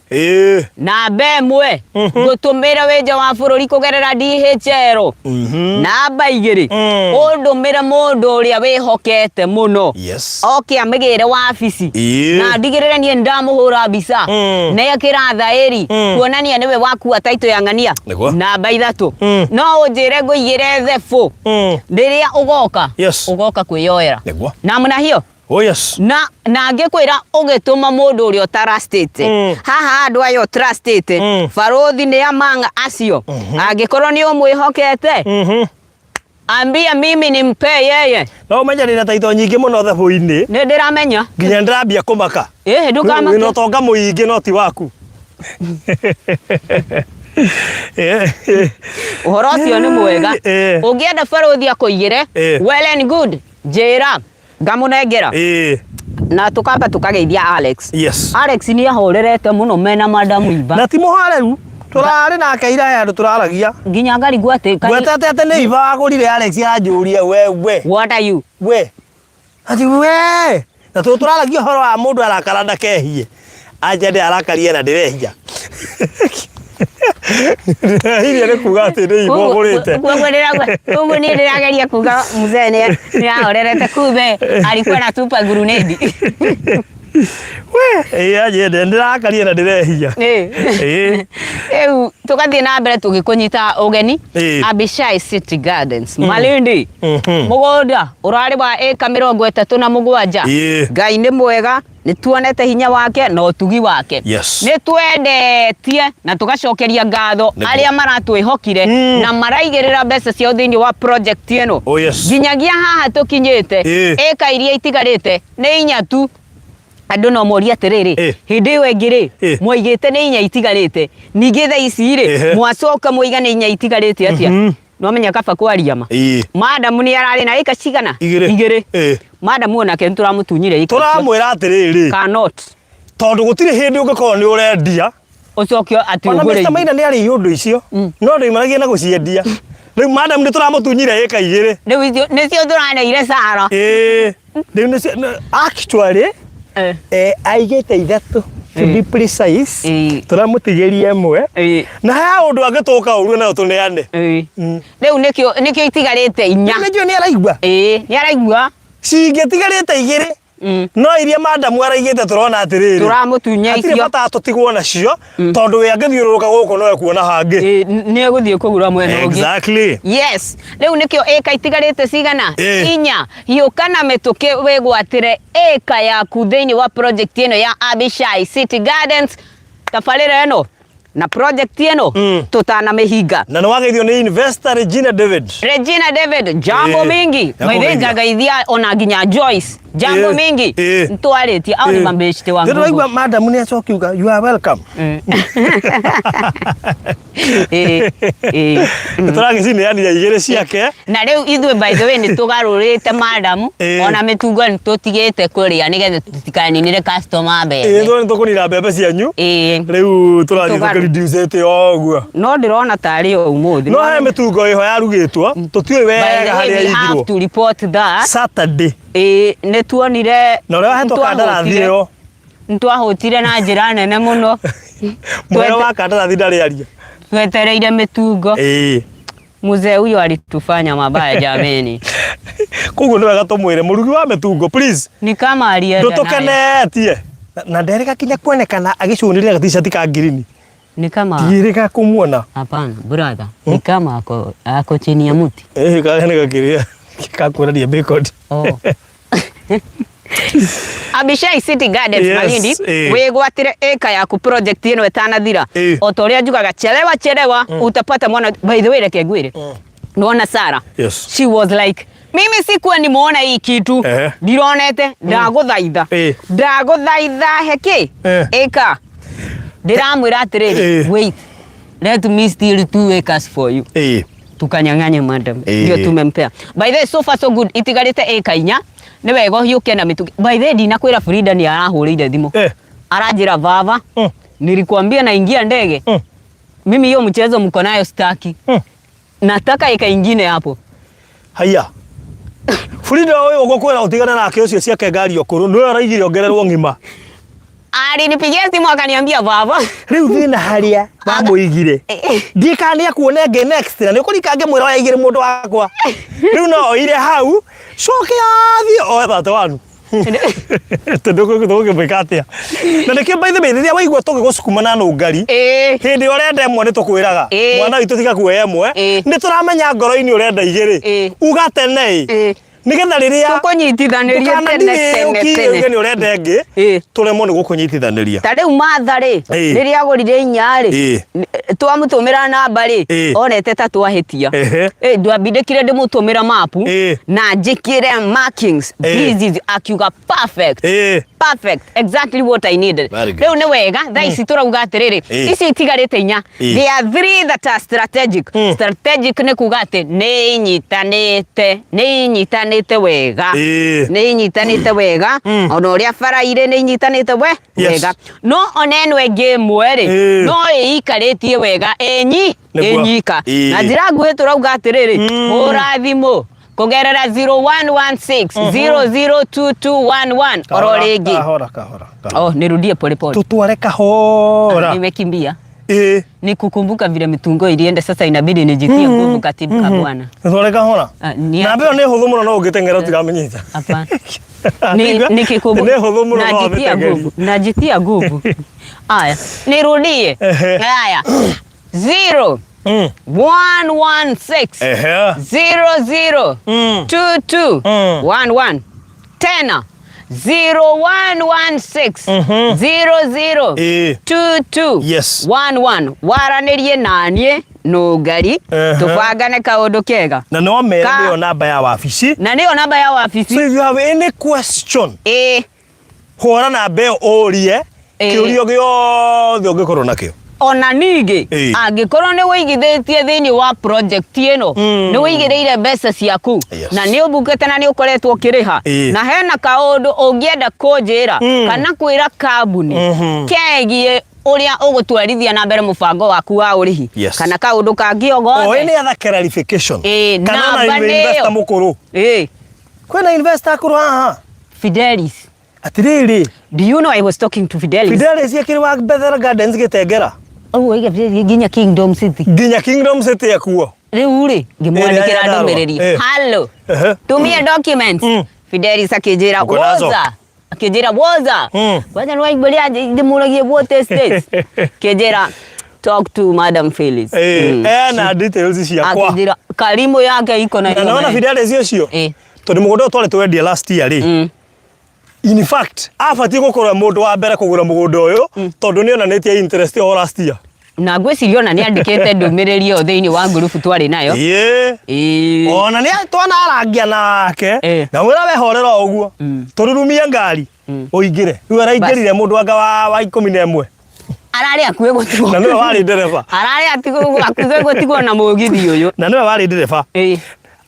Namba ĩmwe gũtũmĩra wĩnja wa bũrũri kũgerera DHL. Namba 2 ũndũmĩre mũndũ ũrĩa wĩhokete mũno oke amĩgĩre wabici na ndigĩrĩre niĩ ndamũhũra mbica na ekĩra thaĩri kuonania nĩwe wakua title ya ng'ania. Namba 3 no ũnjĩre ngũigĩre thebũ rĩrĩa ũgoka ugoka kwĩyoera namna hiyo. Oh yes. Na ngĩkwĩra ũgĩtũma mũndũ ũrĩa trustete haha andũ ayo trustete barothi nĩ amanga acio angĩkorwo nĩ ũmwĩhokete ambia mimi nimpe yeye. No menya ndĩna title nyingĩ mũno thebũ-inĩ. Nĩ ndĩramenya nginya ndĩrambia kũmaka. Ndũkamake. Wĩna ũtonga mũingĩ no ti waku. Ũhoro ũcio nĩ mwega. Ũngĩenda barothi akũigĩre well and good njĩra ngamũnengera na tukamba tukageithia Alex. Alex nĩ ahorerete mũno mena Madam Iva na ti mũhareru turarĩ nake ira andũ turaragia nginya ngari gwate gwetete nĩ Iva agũrire Alex yanjũria we what are you ati we na turaragia horo wa mũndũ arakara ndakehie anje ndĩ arakarie na ndĩrehia Hili nĩ kuga atĩ nĩ Iva ũgũrĩte. Ũguo nĩ ndĩrageria kuga mzee nĩ ahorerete kumbe alikuwa na tupa grenade. Aje ndĩrakarie na ndĩrehia. Tugathiĩ na mbere tũgĩkũnyita ũgeni Abishai City Gardens Malindi mũgũnda ũrarĩ wa ĩka 37. Ngai nĩ mwega nĩ tuonete hinya wake na ũtugi wake. Nĩ twendetie na tugacokeria ngatho arĩa maratwĩhokire na maraigĩrĩra mbeca ciao thĩinĩ wa project ĩno. Nginyagia haha tũkinyĩte ĩka iria itigarĩte nĩ 4 tu. Andũ no moria atĩrĩrĩ hĩndĩ ĩyo ĩngĩ-rĩ mwaigĩte nĩ 4 itigarĩte ningĩ thaa ici-rĩ mwacoka mwiga nĩ 4 itigarĩte atĩa. No menya kaba kwaria ma. Madam nĩ ararĩ na ĩka cigana 2. Madam onake nĩtũramũtunyire ĩka. Tũramwĩra atĩrĩrĩ cannot tondũ gũtirĩ hĩndĩ ũngĩkorwo nĩ ũrendia ũcokio atĩ ũgũrĩ. Ona Mr. Maina nĩ arĩ ũndũ icio no ndoimanagia na gũciendia. Rĩu Madam nĩtũramũtunyire ĩka 2. Rĩu nĩcio tũraneire Sara. Rĩu nĩcio actually aigĩte 3 to be precise tũramũtigĩria 1 na ha ũndũ angĩtũka ũru nayo tũneane. Rĩu nĩkĩo itigarĩte 4. Nĩkĩo nĩ araigua nĩ araigua cingĩtigarĩte 2 no iria Madam araigĩte tũrona atĩrĩrĩ tũramũtunya icio bata tũtigwo nacio tondũ we angĩthiũrũrũka gũkũ no ekuona hangĩ nĩ egũthiĩ kũgũra mwena ũngĩ. Exactly. Yes. Rĩu nĩkĩo ĩka itigarĩte cigana 4. Hiũka na mĩtũkĩ wĩgwatĩre ĩka yaku thĩinĩ wa project ĩno ya Abishai City Gardens. Tabarĩra ĩno na project ĩno tũtanamĩhinga na nĩwageithio nĩ investor Regina David jambo mingi maithenga gaithia ona nginya Joyce jambo mingi ntwarĩtie au nĩ mambĩcite wangu. Ndĩraigua Madam nĩ acokiuga you are welcome. Tũragĩcineania 2 ciake na rĩu ithuĩ by the way nĩ tũgarũrĩte Madam ona mĩtungo nĩ tũtigĩte kũrĩa nĩgetha tũtikaninĩre customer mbembe. Nĩ tũkũnina mbembe cianyu rĩu tũrathiĩ reduce oguo. No ndĩrona tarĩ o ũmũthĩ no he mĩtungo ĩho yarugĩtwo tũtiũĩ wega harĩa igirwo. Have to report that Saturday nĩ tuonire na ũrĩa wahetwo kandarathi ĩyo nĩtwahũtire na njĩra nene mũno. Mwera wa kandarathi ndarĩ aria twetereire mĩtungo. Mzee huyo alitufanya mabaya jameni. Koguo nĩ wega tũmwĩre mũrugi wa mĩtungo please ni kama alienda nayo ndũtũkenetie na ndereka kinya kuonekana agĩcũnĩrĩra t-shirt ka green. Ni kama tirika kumuona. Hapana brother, ni kama ako chini ya mti. Kaga ni kakiria kakuonania bacon. Abishai City Gardens, yes, Malindi, wegwatire eka yaku project ino etanathira. Otoria njugaga chelewa utapata mwana. By the way, reke ngwire. Nuona Sara. Yes. She was like, mimi sikuwa nimeona hii kitu. Ndironete ndaguthaitha. Ndaguthaitha heki. Eka. Ndiramwira atiriri, wait. Let me steal 2 acres for you. Tukanyang'anye madam. Ndio tumempea. By the way, so far so good. Itigarite eka 4. Ni wega hiuke na mituki. By the way, ndinakwira Frida ni arahurire thimo. Arajira baba. Nilikwambia naingia ndege. Mimi hiyo mchezo mko nayo staki. Nataka eka ingine hapo. Haya. Frida wewe ugokwera utigana na akio cio ciake ngari okuru no araigire ongererwo ngima. Alinipigia simu akaniambia baba. Riu thina haria bamuigire. Ndikania kuone nge next na nikurikange mwira wa igire mundu wakwa. Riu no ire hau coke athi o thate wanu. Tondå bekatia na nä kä by the way rä rä a waigua tå gä gå cukumana na ngari hä ndä ä å renda ĩmwe nä tå kwä raga mwana witå tiga kuoya ĩmwe nä tå ramenya ngoro-inä å renda igä rä uga tene nä getha rä rä a tå nyitithanä rie nä å renda ĩngĩ tå remwo nä gå kå nyitithanä ria ta rä u matha rä rä rä agå rire 4 rä twamå tå mä ra namba rä onete ta twahä tia ndwambindä kire ndä må tå mä ra mapu na njä kä re markings akiuga perfect exactly what I needed. Rä u nä wega thaa ici tå rauga atä rä rä ici itigarä te 4 there are 3 that are strategic. Strategic nä kuga atä nä inyitanä te wega nä inyitanä te wega ona å rä a bara irä nä inyitanä te wega no ona ä no ĩngĩ ĩmwe rĩ no ĩikarä tie wega ĩnyika na njĩra nguhĩ tũrauga atä rĩ rĩ hũra thimũ kugerera 0116 002211 oro rĩngĩ kahora nirudie pole pole tutware kahora nimekimbia nikukumbuka vile mitungo ilienda sasa inabidi nijitie nguvu katibu bwana tutware kahora na mbeo nĩ hũthũ mũno no ũngĩteng'era ũtigamenyita hapana nikikumbuka najitia nguvu aya nirudie haya 0 116 002211 tena 0116 002211 waranirie nanie nugari tubangane kaundu kega na no mere niyo namba ya wabici na niyo namba ya wabici. So if you have any question hora na mbeo urie kiurio giothe ungikorwo nakio ona ningĩ angĩkorwo nĩ wĩigithĩtie thĩinĩ wa project ĩno nĩ wĩigĩrĩire mbeca ciaku na nĩ ũmbungĩte na nĩ ũkoretwo ũkĩrĩha na hena kaũndũ ũngĩenda kũnjĩra kana kwĩra kambuni kegiĩ ũrĩa ũgũtwarithia na mbere mũbango waku wa ũrĩhi kana kaũndũ kangĩ o gothe any other clarification kana na investor mũkũrũ kwĩna investor akũrũ haha Fidelis atirĩrĩ. Do you know I was talking to Fidelis? Fidelis yakĩrĩ wa Bethel Gardens Gĩtengera. Oh, ginya Kingdom City. Ginya Kingdom City yakuo. Riu ri ngimwandikira ndumiriri. Hello. Tumia documents. Fidelis akijira woza. Kwanza no igberia ndimuragie what states. Kijira talk to Madam Phyllis. Na details ciakwa. Akijira karimu yake iko na. Naona Fidelis ucio. Tondu mugunda twale twendia last year ri. In fact, afatie gukora mundu wa mbere kugura mugunda uyu tondu ni onanetie interest o last year. Na ngwiciria ona ni andikite ndumiriri o thiini wa group twari nayo. Ona ni twana arangia nake na wira wehorera uguo. Tururumia ngari uingire. Riu araingirire mundu anga wa 11. Arari akuwe gutigwo. Na niwe wari ndereba. Arari akuwe gutigwo na mugithi uyu. Na niwe wari ndereba.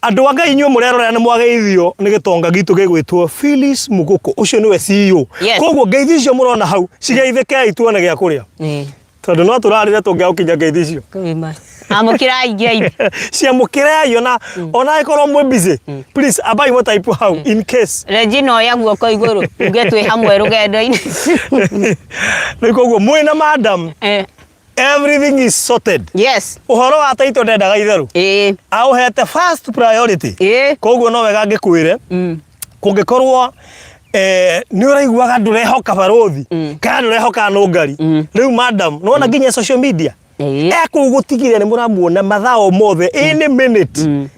Andu anga inyuo murerora na mwageithio ni gitonga gitu gigwitwo Phyllis Muguku ucio niwe CEO koguo ngeithi icio murona hau cigeithike ituone gia kuria tondu no turarire tungiaukinya ngeithi icio amukira ingei ciamukira yo na ona ikorwo mwe busy please abai mo type hau in case Regina ya guoko iguru ugetwe hamwe rugendo-ini nikoguo mwina madam everything is sorted. Yes. Uhoro wa taito ndendaga itheru. Auhete first priority. Koguo no wega ngikwire. Kungikorwo ni uraiguaga ndurehoka barothi. Kana ndurehoka nungari. Riu madam, no nginya social media. Ekugutigire ni muramuona mathao mothe any minute.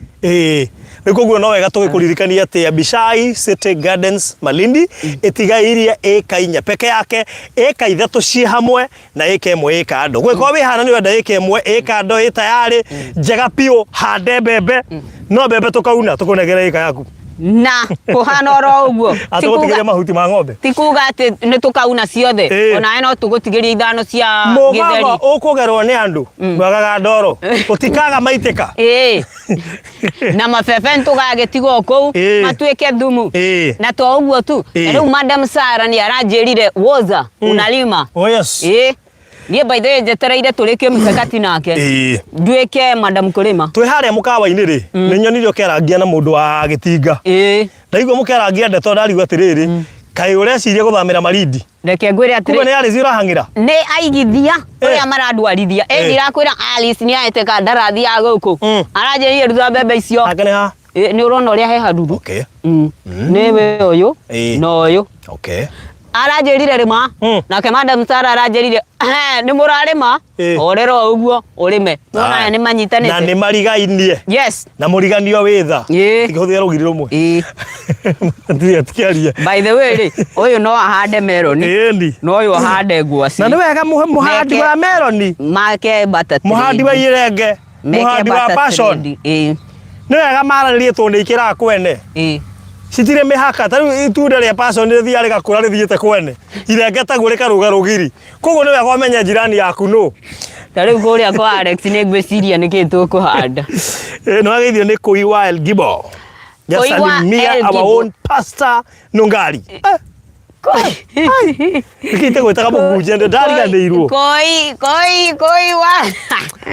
Nikuguo no wega tugikuririkania ati Abishai City Gardens Malindi itigairie eka 4 peke yake, eka 3 ci hamwe na eka 1 eka ando. Gwiko wihana ni wenda eka 1 eka ando itayari njega pio hande mbembe no mbembe tukauna tukunegera eka yaku na kuhana oro uguo atugutigire mahuti ma ng'ombe tikuga ati ni tukauna ciothe ona eno tugutigiria ithano cia githeri ukugerwo ni andu mwagaga ndoro utikaga maitika na mabebe ntugagitigo kou matuike thumu na to uguo tu riu Madam Sarah ni aranjirire woza unalima oh yes nie by the way jetereire turike mikakati nake nduike Madam Kulima twi haria mukawa-ini ri ni nyonirio kerangia na mundu wa gitinga ndaigua mukerangia ndeto ndarigwa atiriri kai ureciria guthamira Malindi reke ngwire atiri kuba ni ari zirahangira ni aigithia uria maradwarithia ndirakwira Alice ni aite kandarathi ya guku aranjiririe rutha mbembe icio akane ha ni urona uria he haruru okay ni we uyu no uyu okay aranjirire rima nake Madam Sarah aranjirire ni murarima orero uguo urime nona ni manyitanite na ni marigainie yes na muriganio witha ikihuthiira rugiri rumwe ndiye tikiaria by the way ri uyu no ahande meloni no uyu ahande ngwaci na ni wega muhandi wa meloni make batati muhandi wa irenge muhandi wa passion ni wega mararirie tonde ikira kwene citire mihaka tariu itunda ria passion ni thia rigakura rithiite kwene irenge taguo rikaruga rugiri koguo ni wega umenya jirani yaku no tariu kuria kwa Alex ni ngwiciria niki tukuhanda no ageithio ni Koi Wild Gibo Salimia our own pastor Nungari Kite gwetaga mugunje ndariganirwo Koi wa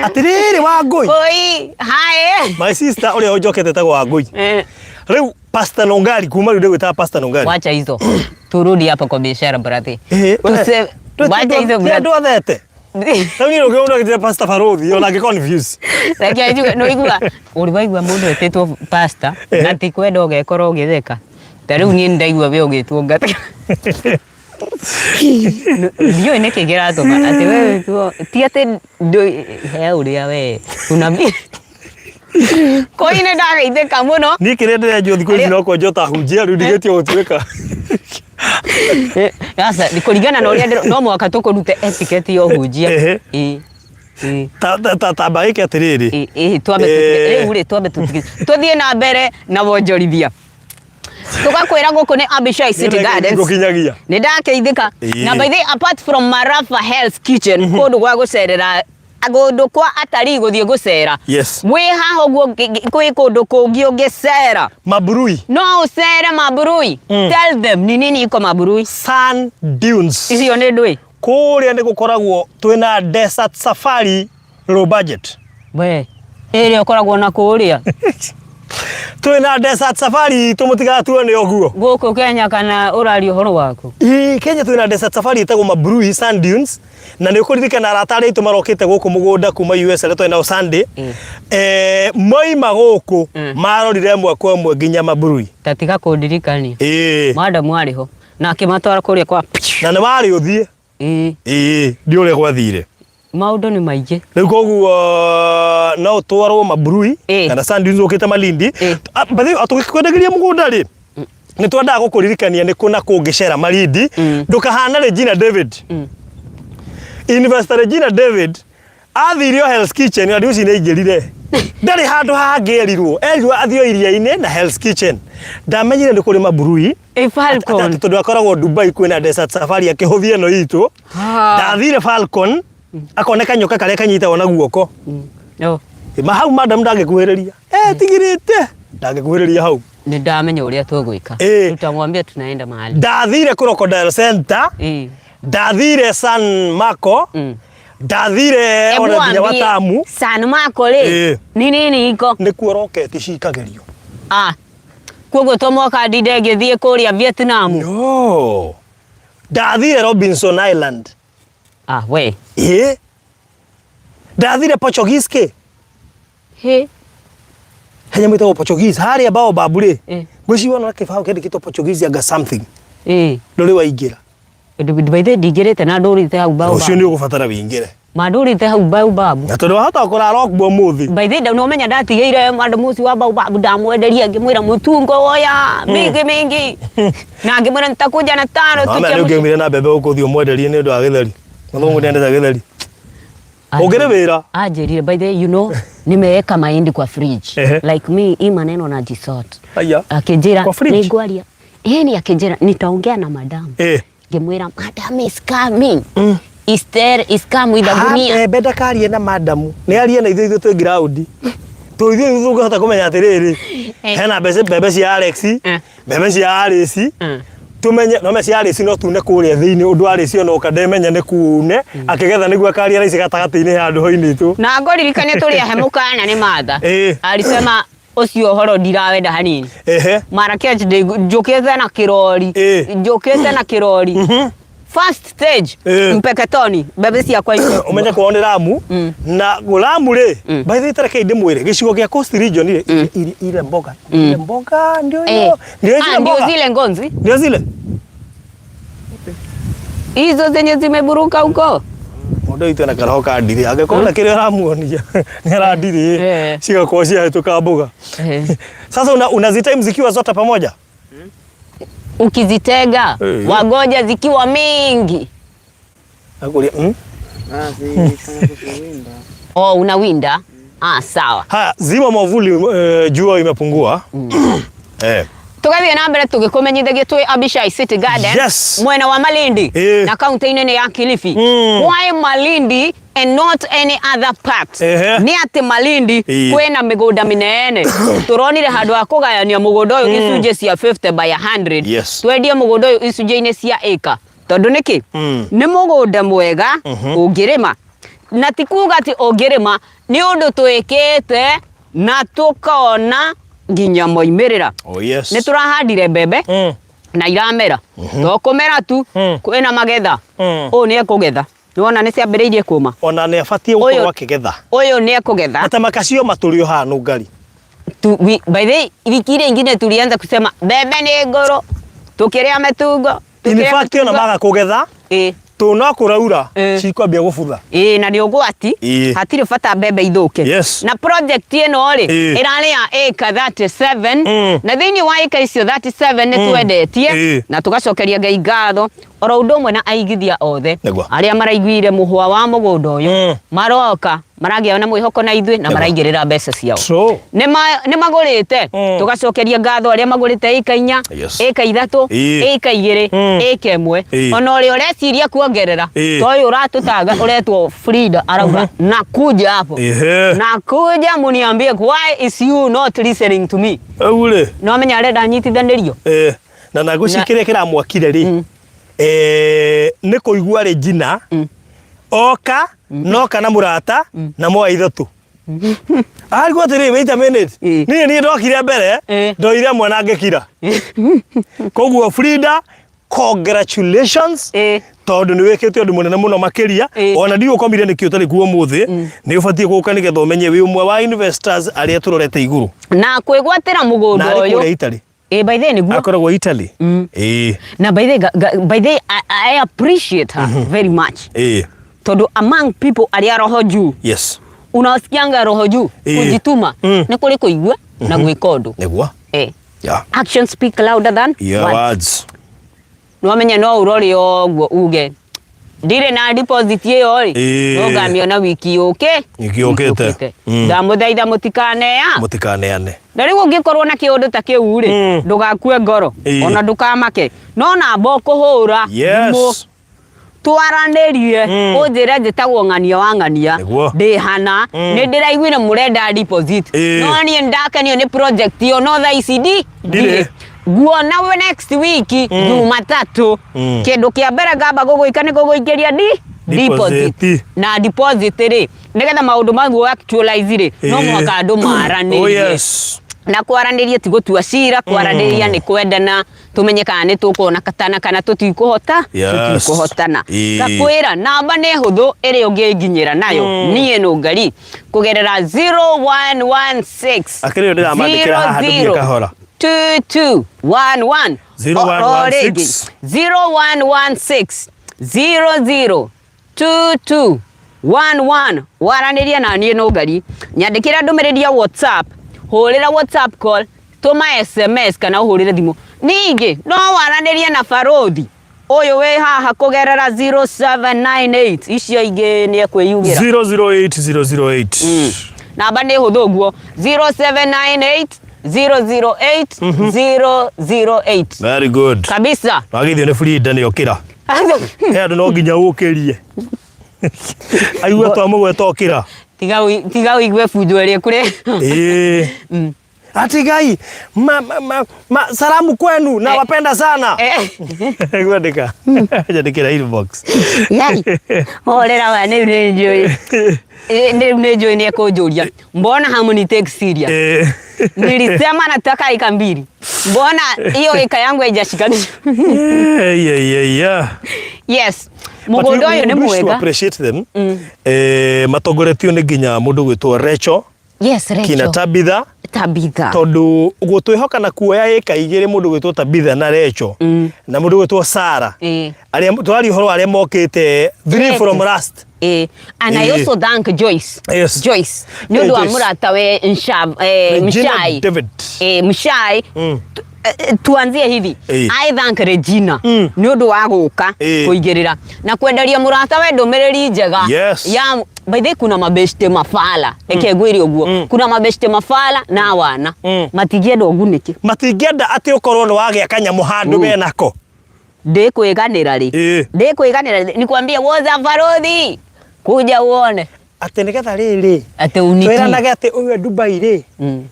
atiriri wa Ngui Koi hae my sister uri ojokete tago wa Ngui riu Pastor Nungari kuma riu gweta Pastor Nungari wacha hizo turudi hapa kwa biashara brother wacha hizo brother ndo athete Tani ro gyo ndo Pastor Farothi yo like confuse lakini no igua uri waigua mundu etetwo pastor na ti kwenda ugekora ugitheka tariu ni ndaigua we ugitwo ngata ndio neke gerato ati wewe tu ti ati he uria we unabi koine ndageitheka muno ni kirende njo thiko ici no ko njota hunjia riu ndigetio gutweka sasa nikurigana na uria no mwaka tukurute etiquette yo hunjia ta baike atiriri twambe tuthie na mbere na wonjorithia tugakwira guku ni Abishai City Gardens ngukinyagia ni ndakeithika na by the apart from Marafa Hell's Kitchen kundu gwa gucerera agundu kwa atari guthie gucera we haho guo kwi kundu kungi ungicera Maburui no ucere Maburui tell them ni nini iko Maburui Sand Dunes icio ni ndui kuria ni gukoragwo twina desert safari low budget we ere ukoragwo na kuria twina desert safari tumutiga tuone oguo guku Kenya kana urari uhoro waku Kenya twina desert safari itago Maburui Sand Dunes na ni ukuririkana aratari itu marokite guku mugunda kuma US leto na Sunday moima guku marorire mwe kwa mwe nginya Maburui tatika kundirikani madam ariho na akimatwara kuria kwa na ni wari uthie ndi uri gwathire maundu ni maingi riu koguo no twarwo Maburui kana Sand Dunes ukite Malindi bathi atukikwendegeria mugunda ri ni twendaga gukuririkania ni kuna kungicera Malindi ndukahana Regina David Investor Regina David athirio Hell's Kitchen na ndiuci ni ingirire ndari handu hangerirwo erirwo athio iria-ini na Hell's Kitchen ndamenyire ndi kuri Maburui Falcon tondu akoragwo Dubai kwina desert safari akihuthie no itu ndathire Falcon akoneka nyoka kare kanyita ona guoko hau madam ndangekuhiriria tigirite ndangekuhiriria hau ni ndamenya uria tugwika tutamwambia tunaenda mahali ndathire Crocodile Center ndathire San Marco ndathire ona nginya Watamu San Marco ri ni nini iko ni kuo rocket cikagerio koguo tomoka ndege thie kuria Vietnam no ndathire Robinson Island we ndathire Portuguese ke hanya mwito Portuguese haria bao babure ngwiciwa na kibao kende kito Portuguese aga something ndori waingira by the digirete na ndorite hau bao ucio ni ugubatara wingire Madurite hau Baobab. Na tondu wahota kura rock bo muthi. By the way, no menya ndatigire mwandu muci wa Baobab ndamwenderia ngimwira mutungo oya mingi. Na ngimwira nitakuja na tano tukia. Mama ngimwira na bebe ukuthio mwenderie ni ndu wa githeri. Muthungu ndendeza githeri. Ugire wira. Ajerire by the way, you know, nimeweka mahindi kwa fridge. Like me, hii maneno na jisort. Aya. Akijira ni gwaria. Ni akijira nitaongea na madam. Ngimwira madam is coming. Esther is come with a gunia. Beda karie na madam. Ni arie na ithu twi ground. Tu ithu tungihota kumenya atiriri. Hena bebe cia Alex, bebe cia Alice. Tumenye no meci Alice no tune kuria thiini undu Alice no kademenya ne kuune akigetha niguo karia raici gatagati-ini handu hoini tu. Na ngoririkania turi ahemukana ni matha. Alisema ucio horo ndirawenda hanini. Marake njukite na kirori. Njukite na kirori. First stage mpeketoni bebe cia kwa ico umenya kuone Lamu na Lamu ri by the way ke ndimwire gicigo gia Coast Region ile mboga ndio zile ngonzi ndio zile hizo zenye zimeburuka huko mundu itu na karoka ndiri agekona kile Lamu ni ra ndiri siga kosia tuka mboga sasa unazitime zikiwa zote pamoja ukizitega wagoja zikiwa mingi. Akulia unawinda? Sawa. Zima mwavuli jua imepungua. Tugathie na mbere tugikumenyithagia twi Abishai City Garden mwena wa Malindi na kaunti nene ya Kilifi. Why Malindi and not any other part? Ni ati Malindi kwena migunda minene. Turonire handu ha kugayania mugunda uyu icunje cia 50 by 100. Twendie mugunda uyu icunje-ini cia eka. Tondu niki? Ni mugunda mwega ungirima. Na ti kuga ati ungirima ni undu twikite na tukona nginya moimirira. Ni turahandire mbembe na iramera. To kumera tu kwina magetha. Ni ekugetha. Niwona ni ciambiriirie kuma. Ona ni abatie gukorwo akigetha. Uyu ni ekugetha. Ata makacio maturio hanu ngari. By the way, wiki ile ingine tulianza kusema mbembe ni ngoro. Tukiria metungo. In fact ona maga kugetha. Tuna kuraura cikwambia gubutha na ni ugwati hatiri bata mbembe ithuke na project ino ri irari ya eka 37 na thiini wa eka icio 37 ni twendetie na tugacokeria Ngai ngatho oro undu mwe na aigithia othe aria maraiguire muhwa wa mugunda uyu maroka maragia na mwihoko na ithui na maraingirira mbeca ciao ni magurite tugacokeria ngatho aria magurite eka 4 eka 3 eka 2 eka 1 ona uri ureciria kuongerera to uyu uratutaga uretwo Frida arauga nakuja hapo nakuja muniambie why is you not listening to me ule no menya arenda nyitithanirio na nagucikiria kiramwakire ri ni kuigua Regina oka noka na murata na moa ithatu alikuwa tiri wait a minute ni ndokire mbere ndoire mwana ngekira koguo Frida congratulations tondu ni wikite undu munene muno makiria ona ndio komire ni kiutari kuo muthi ni ubatie guka nigetha umenye wi umwe wa investors aria turorete iguru na kwigwatira mugunda uyu na Italy by the way niguo akoragwo Italy na by the way I appreciate her very much tondu among people aria roho juu unasikianga roho juu kujituma ni kuri kuigua na gwika undu niguo actions speak louder than words no menya no urori ogwo uge ndire na deposit iyo ri no gamiona wiki yukite ndamuthaitha mutikaneane na riu ungikorwo na kiundu ta kiu ri ndugakue ngoro ona ndukamake no na mboko hura twaranirie unjire njitagwo ng'ania wa ng'ania ndi hana ni ndiraiguire murenda deposit no ni ndakenio ni project yo no tha ICD guona we next week Jumatatu kindu kia mbere ngamba guguika ni guguikiria deposit na deposit ri nigetha maundu maguo actualize ri no mwaka andu maranirie na kwaranirie ti gutua cira kwaraniria ni kwendana tumenye kana ni tukona katana kana tutikuhota tutikuhotana gakwira namba ni huthu iri unginginyira nayo nie no ngari kugerera 0116 akiri ndira mandikira haha ndugie kahora 2211 0116 002211 11 waraniria na niĩ no ngari nyandĩkĩra ndũmĩrĩri ya WhatsApp hũrĩra WhatsApp call tuma SMS kana uhurire thimu ningi no waranirie na Farothi uyu we haha kugerera 0798 icio ingĩ nĩ ekwĩyugira 008008 namba nĩ hũthũ guo 0798 008 very good kabisa wagithio nĩ Frida nĩ okira andũ no nginya ũkĩrie aigua twamũgweta okira tiga uigue fujo ĩrĩa kũrĩ Atigai salamu kwenu na wapenda sana gwandika jandikira inbox orera wa nĩ njoi ni ekũnjũria mbona hamuni take serious nilisema nataka eka mbili mbona hiyo eka yangu haijashikanisha yes mugondo yo ni mwega appreciate them matongoretio ni nginya mundu gwitwo Recho yes Recho kina Tabitha tondu gutwihoka na kuoya eka igire mundu gwitwo Tabitha na Recho na mundu gwitwo Sara aria twari horo aria mokite three from last and I also thank Joyce Joyce ndio amurata we Mshai David Mshai tuanzie hivi I thank Regina ndio wa guka kuigirira na kwenderia murata we ndomereri njega ya by the kuna mabeste mafala ekegwiri oguo kuna mabeste mafala na wana matigienda oguniki matigienda ati ukorwo no wage akanyamu handu benako ndikwiganira nikwambia woza Farothi kuja uone ati nigetha riri ati uniti tweranaga ati uyu Dubai ri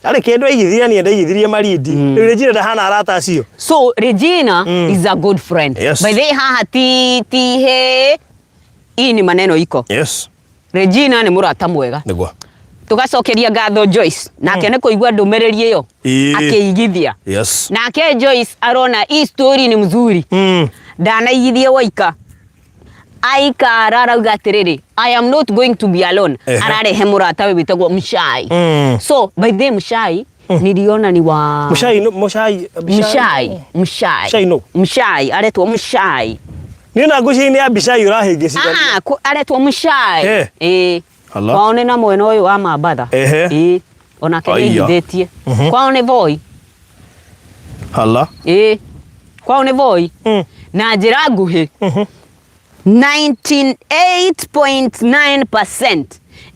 ari kindu aigithiria ni ndaigithirie Marindi Regina ndahana arata acio so Regina is a good friend by the haha ti he ini maneno iko Regina ni murata mwega nigwa tugacokeria ngatho Joyce nake ne kuigua ndumereri iyo akiigithia nake Joyce arona hii story ni mzuri ndanaigithia waika aika ararauga atiriri I am not going to be alone ararehe murata we bitagwo Mshai so by the Mshai niliona ni wa Mshai aretwo Mshai nina nguci-inĩ ya mbica urahingicithania aretwo Mshai kwaone na mwena uyu wa Mambatha onake nĩigithĩtie kwao nĩ Voi kwao nĩ Voi na njĩra nguhĩ 98.9%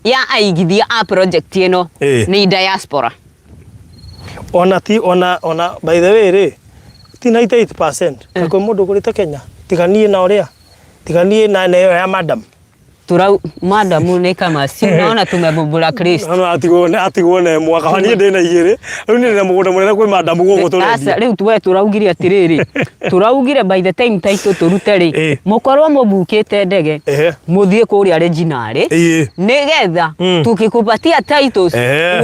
ya aigithia a project ĩno nĩ diaspora ona by the way ri ti 98% kako mundu kurite Kenya tiganie na uria tiganie na neyo ya madam turau madam nĩ kama si naona tumebubula Kristo no atigone mwaka hani ndina igire riu ni na mugunda munene kwi madam gugu turendi asa riu tuwe turaugire atiriri turaugire by the time taito turute ri mukorwo mubukite ndege muthie kuria Regina nigetha tukikupatia titles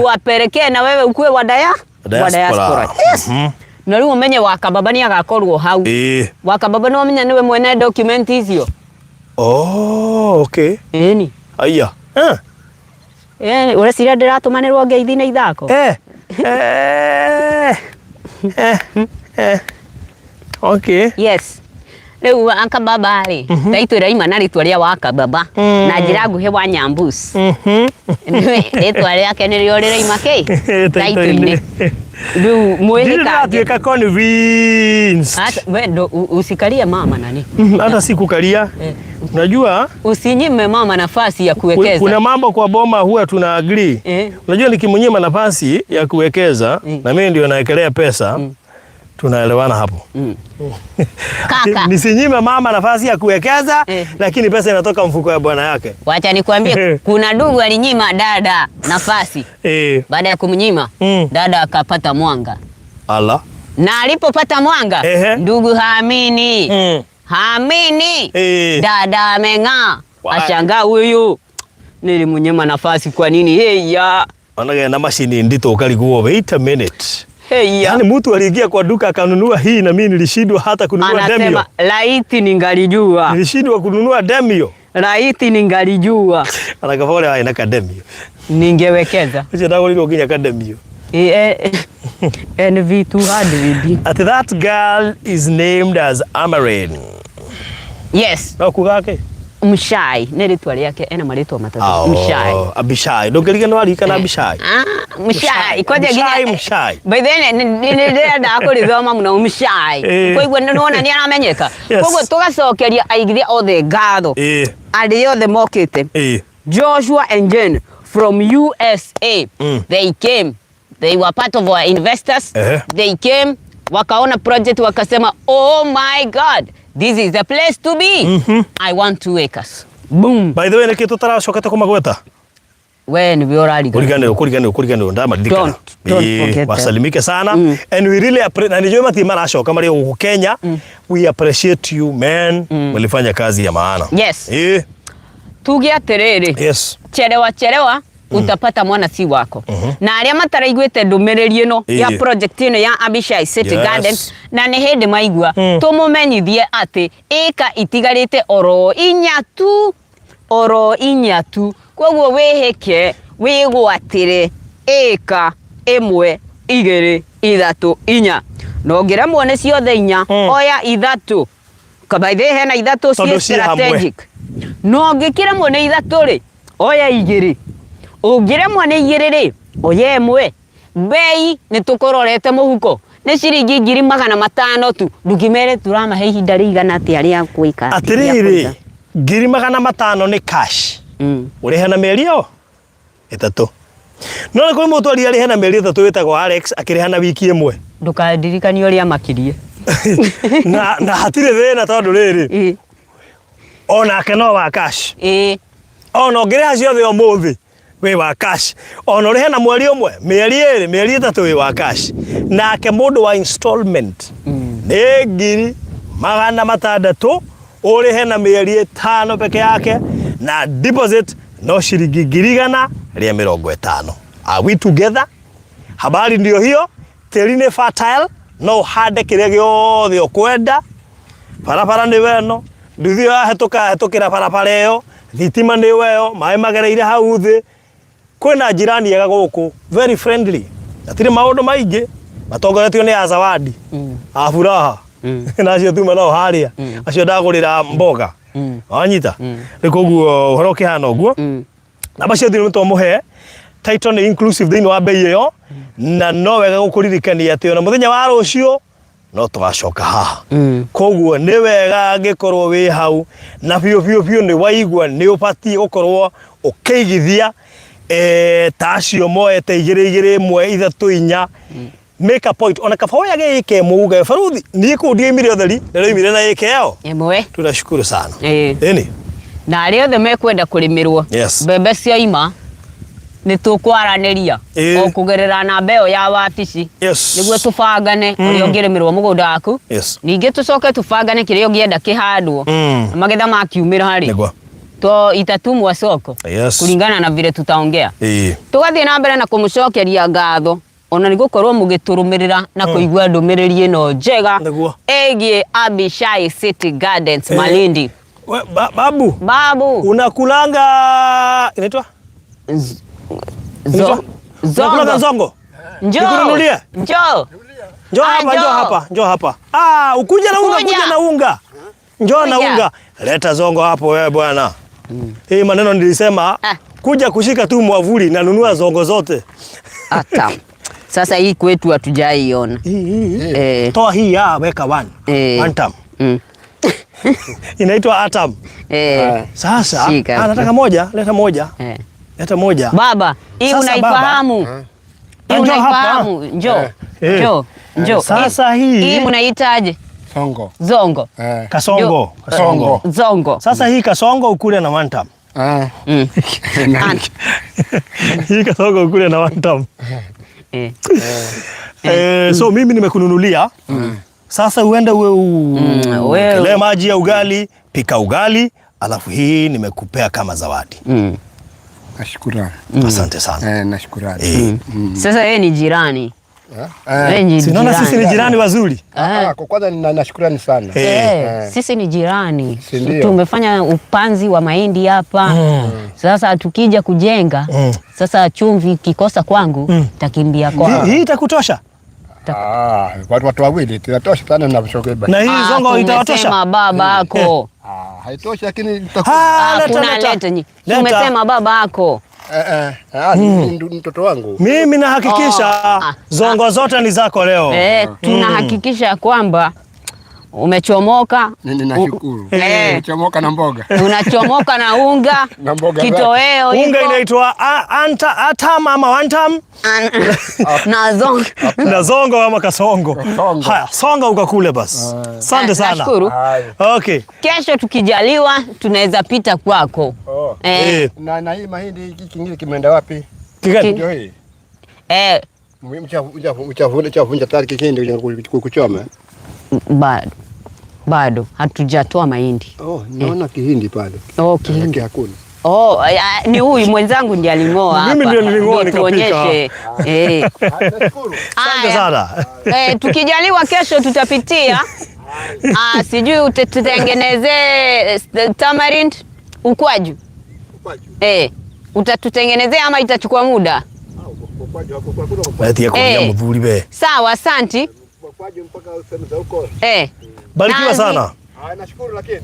uwapelekee na wewe ukue wa diaspora na riu umenye Wakababa ni agakorwo hau Wakababa no menya niwe mwene document icio okay ni aya ure sira ndiratumanirwo ngeithi na ithako okay yes riu Wakababa ri taito iraima na ritwa ria Wakababa na njira nguhe wa Nyambus ritwa riake ni rio riraima ki taito-ini riu mwihika convince wendo usikalie mama nani hata sikukalia unajua usinyime mama nafasi ya kuwekeza kuna mambo kwa boma huwa tuna agree unajua nikimnyima nafasi ya kuwekeza na mimi ndio naekelea pesa tunaelewana hapo kaka nisinyime mama nafasi ya kuwekeza lakini pesa inatoka mfuko ya bwana yake wacha nikwambie kuna ndugu alinyima dada nafasi baada ya kumnyima dada akapata mwanga na alipopata mwanga ndugu haamini dada ameng'aa ashangaa huyu nilimnyima nafasi kwa nini na mashini ndito ukalikuwa wait a minute yani mtu aliingia kwa duka akanunua hii na mimi nilishindwa hata kununua Demio. Anasema laiti ningalijua. Nilishindwa kununua Demio. Laiti ningalijua. Anakavole haina Demio. Ningewekeza. Acha dago lilo kinya Demio. NV200. That girl is named as Amarin. Yes. Na kugake. Mshai nere twali yake ena marito matatu Mshai Abishai ndongerige no ari kana Abishai Mshai koje ginya Mshai by then ni nda akurithoma muno Mshai koigwa nona ni aramenyeka koguo tugacokeria aigithia othe ngatho ari othe mokite Joshua and Jen from USA they were part of our investors they came wakaona project wakasema oh my god this is the place to be. I want 2 acres. Boom. By the way, nikitu taracokete kumagweta. We ni biorali. Kurigano ndamadikana. Wasalimike sana. And we really appreciate, na nijue mati marashoka mari huko Kenya. We appreciate you man. Walifanya kazi ya maana. Yes. Tugia terere. Yes. Cherewa utapata mwana si wako. Na aria mataraigwete ndumiriri ino ya project ino ya Abishai City Gardens na ni hindi maigua tumumenyithie ati eka itigarite oro inya tu koguo wihike wigwatire eka 1 2 3 4 no ngira muone ciothe 4 oya 3 kabaithe hena 3 cia strategic no ngikira muone 3 ri oya 2 ungiremwa ni 2 ri oye 1 bei ni tukororete muhuko ni ciringi 500 tu ndugimere turamahe ihinda rigana ati aria kuika atiriri 500 ni cash urihana meri yo 3 no ni kuri mutwari ari hena meri 3 witagwo Alex akirihana wiki 1 ndukadirikani uria makirie na hatire thina tondu riri ona keno wa cash ona ngireha ciothe umuthi we wa cash ona urihe na mweri umwe mieri 2 mieri 3 we wa cash nake mundu wa installment ni 600 urihe na mieri 5 peke yake na deposit no shiringi 150. Are we together? Habari ndio hiyo. Terine fertile no hande kiria giothe ukwenda parapara ni weno nduthio hetukira parapara iyo thitima ni weyo mai magereire hau thi kwina jirani yega guku very friendly atire maundu maingi matongoretio ni Azawadi afuraha na cio tuma no haria acio ndagurira mboga wanyita rikoguo horo kihana uguo na bacio thinu to muhe title ni inclusive thini wa bei iyo na no wega gukuririkania ati ona muthenya wa rucio no twacoka haha koguo ni wega ngikorwo wi hau na biu ni waigua ni upati gukorwo ukeigithia tacio moete 2 1 3 4 make a point ona kafoya gike muuga faruthi ni kundie mire otheri ndio imire na ike yao emwe tunashukuru sana na ari othe mekwenda kurimirwo mbembe cia ima ni tukwaraniria o kugerera na mbeo ya watici niguo tubangane uri ongirimirwo mugunda waku ninge tucoke tubangane kiria ongienda kihandwo magetha makiumira hari to itatumwa soko kulingana na vile tutaongea tugathie na mbere na kumucokeria ngatho ona nigukorwo mugiturumirira na kuigua ndumiriri ino njega egie Abishai City Gardens Malindi. Babu unakulanga inaitwa Zongo. Zongo. Njoo hapa. Ukuje na unga. Njoo na unga. Leta zongo hapo wewe bwana. Hii maneno nilisema kuja kushika tu mwavuli na nunua zongo zote. Ata. Sasa hii kwetu hatujaiona. Toa hii weka one time. Inaitwa atam. Sasa nataka moja, leta moja. Leta moja. Baba, hii unaifahamu? Unaifahamu? Njoo. Sasa hii mnaitaje? Zongo. Kasongo. Sasa hii kasongo ukule na one time. Hii kasongo ukule na one time. So mimi nimekununulia. Sasa uende uwe maji ya ugali, pika ugali, alafu hii nimekupea kama zawadi. Nashukuru. Asante sana. Nashukuru. Sasa yeye ni jirani. Sinaona sisi ni jirani wazuri. Kwa kwanza nashukuru sana. Sisi ni jirani. Tumefanya upanzi wa mahindi hapa. Sasa tukija kujenga, sasa chumvi kikosa kwangu, takimbia kwa. Hii itakutosha? Watu wawili tunatosha sana na shokeba. Na hii zongo itawatosha? Sema babako. Haitoshi lakini kuna leta nyinyi. Umesema baba yako. Ni mtoto wangu. Mimi nahakikisha zongo zote ni zako leo. Tunahakikisha kwamba umechomoka. Ninashukuru. Umechomoka na mboga. Unachomoka na unga. Na mboga. Kitoweo hiko. Unga inaitwa atam ama wantam. Na zongo. Na zongo ama kasongo. Haya, songa ukakule basi. Asante sana. Nashukuru. Okay. Kesho tukijaliwa tunaweza pita kwako. Na hii mahindi hiki kingine kimeenda wapi? Ndio hii. Mchavunja tayari kikindi kuchoma. Bado hatujatoa mahindi. Naona kihindi pale. Kihindi hakuna. Ni huyu mwenzangu ndiye alingoa hapa. Mimi ndio nilingoa nikapika. Nashukuru. Asante sana. Tukijaliwa kesho tutapitia. Sijui tutengenezee tamarind ukwaju. Utatutengenezea ama itachukua muda? Sawa, asante. Barikiwa sana. Nashukuru lakini.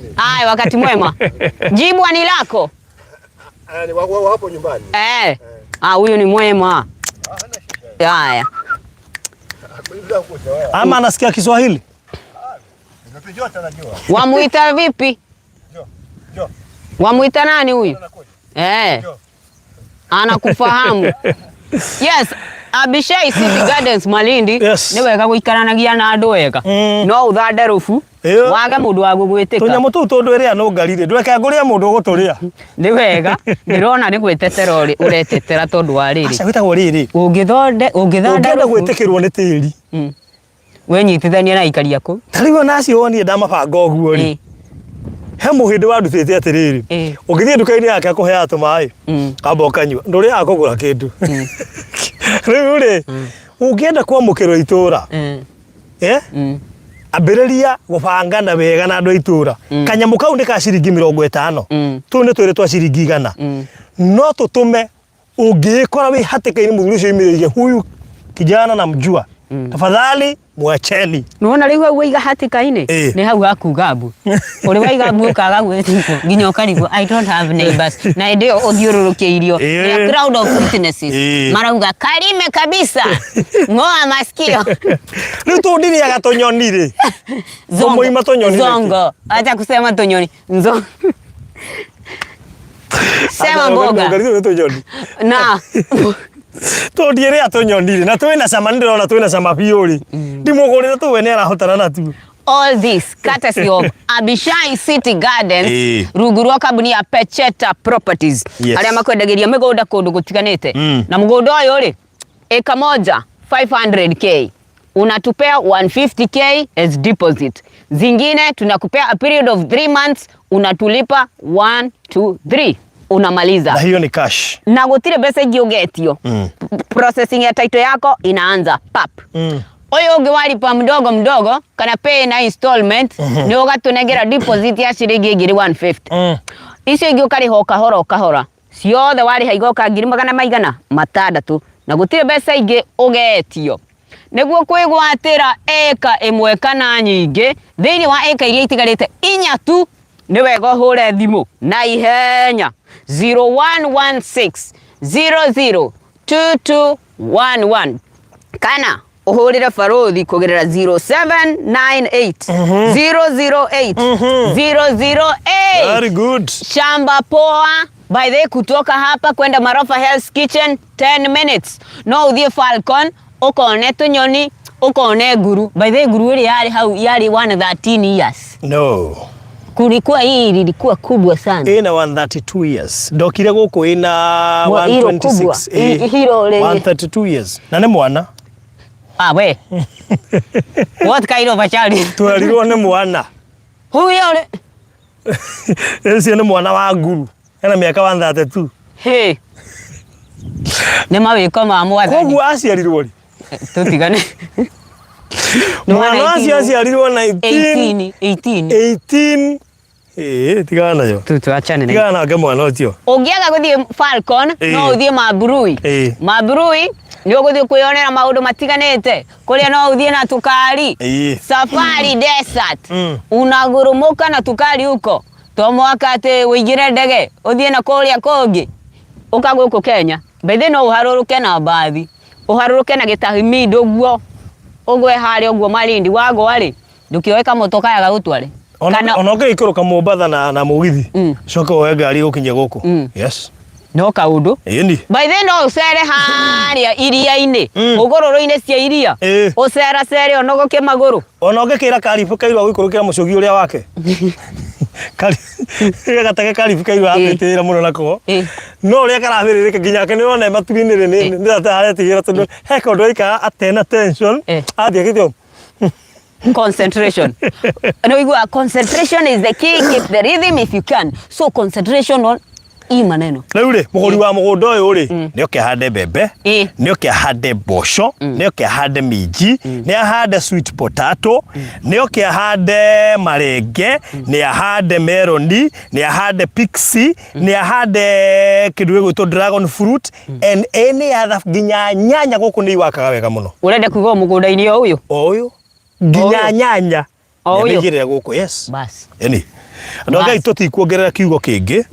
Wakati mwema. Jibu ni lako. Hapo nyumbani. Huyu ni mwema. Haya. Ama anasikia Kiswahili? Wamuita vipi? Wamuita nani huyu? Anakufahamu. Yes. Abishai City Gardens Malindi niwega guikaranagia na andu wega no uthande rufu wage mundu wa gugwitika tunyamu tu tondu iria no ngarire ndweka nguria mundu guturia ni wega ndirona ni gwitetera uretetera tondu wa riri acha gwitagwo riri ungithanda gwitikirwo ni tiri we nyitithania na ikari aku tariwe nacio woni ndamabanga uguo ri he muhindi wandutite atiriri ungithie nduka-ini yake akuhea tumai amba ukanyua nduri akugura kindu riu ri ungienda kwamukirwo itura ambiriria gubangana wega na andu itura kanyamu kau ni ka ciringi 50 tu ni twire twa ciringi 100 no tutume ungikora wi hatikaini muthuri ucio imiririe huyu kijana namjua tafadhali mwacheni. Nuona riu hau iga hatikaini ni hau akugabu. Uri waiga mukaga gwetiko nginya ukarigo I don't have neighbors. Na ndio uthiururukiirio. Ni a crowd of witnesses. Marauga karime kabisa. Ngoa masikio. Riu tundini ya gatonyoni ri. Zongo ima tonyoni. Zongo. Acha kusema tonyoni. Zongo. Sema mboga. Na tondire atonyonire na twina cama ndirona twina cama biuri ndimugurire tuwe ni arahotana na tu. All this courtesy of Abishai City Gardens rugurwa kambuni ya Pecheta Properties aria makwendagiria migunda kundu gutiganite na mugunda uyu ri eka moja 500k unatupea 150k as deposit, zingine tunakupea a period of 3 months unatulipa 1 2 3 unamaliza. Na hiyo ni cash. Na gutire pesa ingiugetio. Processing ya title yako inaanza pap. Oyo ungewalipa mdogo mdogo kana pay na installment ni ugatunegera deposit ya ciringi 150. Icio ingi ukariho kahora. Ciothe wari haigoka 600 na gutire pesa ingi ugetio. Niguo kwigwatira eka imwe kana nyingi thiini wa eka iria itigarite 4 tu ni wega hure thimu na ihenya 0116 002211 kana uhurire Farodhi kugerera 0798 008 008. Very good. Shamba poa by the kutoka hapa kwenda Marofa Health Kitchen 10 minutes. No uthie Falcon ukone tunyoni ukone guru by the guru ile yari 113 years. No. Kulikuwa hii ilikuwa kubwa sana. Ina 132 years. Ndokire guku ina 126. Hiro le 132 years. Na ni mwana. We. What kind of a child? Twarirwo ni mwana. Huyu yule. Ese ni mwana wa nguru. Ena miaka 132. Hey. Ni mawiko mamwa. Kogu aciarirwo ri. Tutigane. Mwana aciarirwo 18. Tigana yo. Tuachane na. Tigana ke mwana ucio. Ungiaga guthie Falcon no uthie Mabrui. Mabrui ni uguthie kuyonera maundu matiganite. Kuria no uthie na tukari. Safari Desert. Unagurumuka na tukari huko. to mwaka ate wigire ndege uthie na kuria kungi ukaguko Kenya bethe no uharuruke na bathi uharuruke na gitahimido guo ugwe hari uguo Malindi wago ari ndukiweka motoka ya gutware ona ngikoroka Mombasa na mugithi coka oe ngari gukinya guku yes no kaundu indi by then no ucere haria iria-ini ugororo-ini cia iria ucera cere onogoke maguru ona ngikira karibu kairwa guikurukira mucogi uria wake gatake karibu kairwa apitira muno nako no uria karabiririka nginya ke nione maturini ni ndata haretigira tondu he kondu ika atena tension athia githio concentration. No, concentration is the key. Keep the rhythm if you can. So concentration on maneno. Riu muguri wa mugundo uyu ri ni okihande bebe, ni okihande bosho, ni okihande minji, ni ahande sweet potato, ni okihande marenge, ni ahande meloni, ni ahande pixie, ni ahande kidu gwito dragon fruit and any other ginya nyanya guku ni wakaga wega muno. Urende kuiga mugunda-ini uyu ginya nyanya nigire guku yes bas yani ndo ngai tutikuongerera kiugo kingi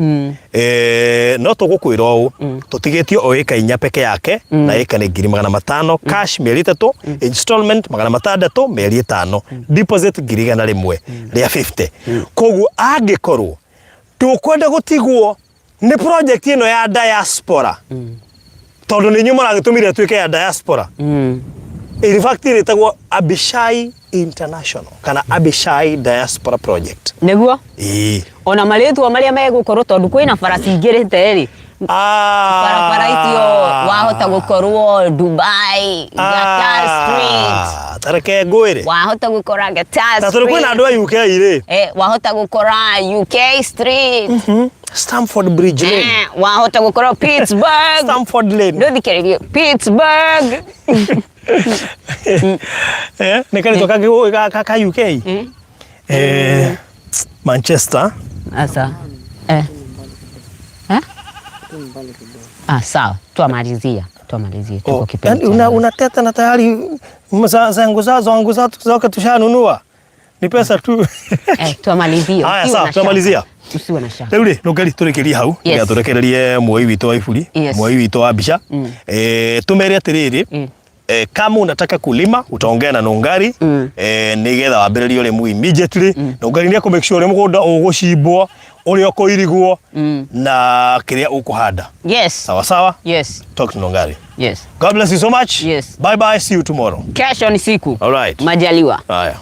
no tugukwira u tutigitio o eka inya peke yake na eka ni 500 cash mieri 3 installment 600 mieri 5 deposit 1,000 ria 50 koguo angikorwo tukwenda gutigwo ni project ino ya diaspora tondu ni nyuma ragitumire tuike ya diaspora in fact iretagwo Abishai International kana Abishai Diaspora Project neguo ona maritwa maria megukorwo tondu kwina farasi ingirite ri para itio wahota gukorwo Dubai Qatar Street tareke ngwire wahota gukora Qatar Street tatu kwina andu a UK ri wahota gukora UK Street Stamford Bridge Lane wahota gukora Pittsburgh Stamford Lane ndo dikererio Pittsburgh nekali toka ka UK Manchester asa sawa tuamalizia tuko kipindi unateta na tayari zangu zote tushanunua ni pesa tu tuamalizia haya sawa tuamalizia usiwe na shaka rĩu nũngari tũrĩkĩrie hau nĩgetha tũrekererie muoi witũ wa iburi muoi witũ wa mbica tumere atiriri kama unataka kulima utaongea na Nungari nigetha wambĩrĩrie ũrĩmi immediately Nungari ni make sure mũgũnda ũgũcimbwo ũrĩa ũkũirigwo na kĩrĩa ũkũhanda yes sawa sawa yes talk to Nungari yes God bless you so much yes bye bye see you tomorrow kesho ni siku all right majaliwa haya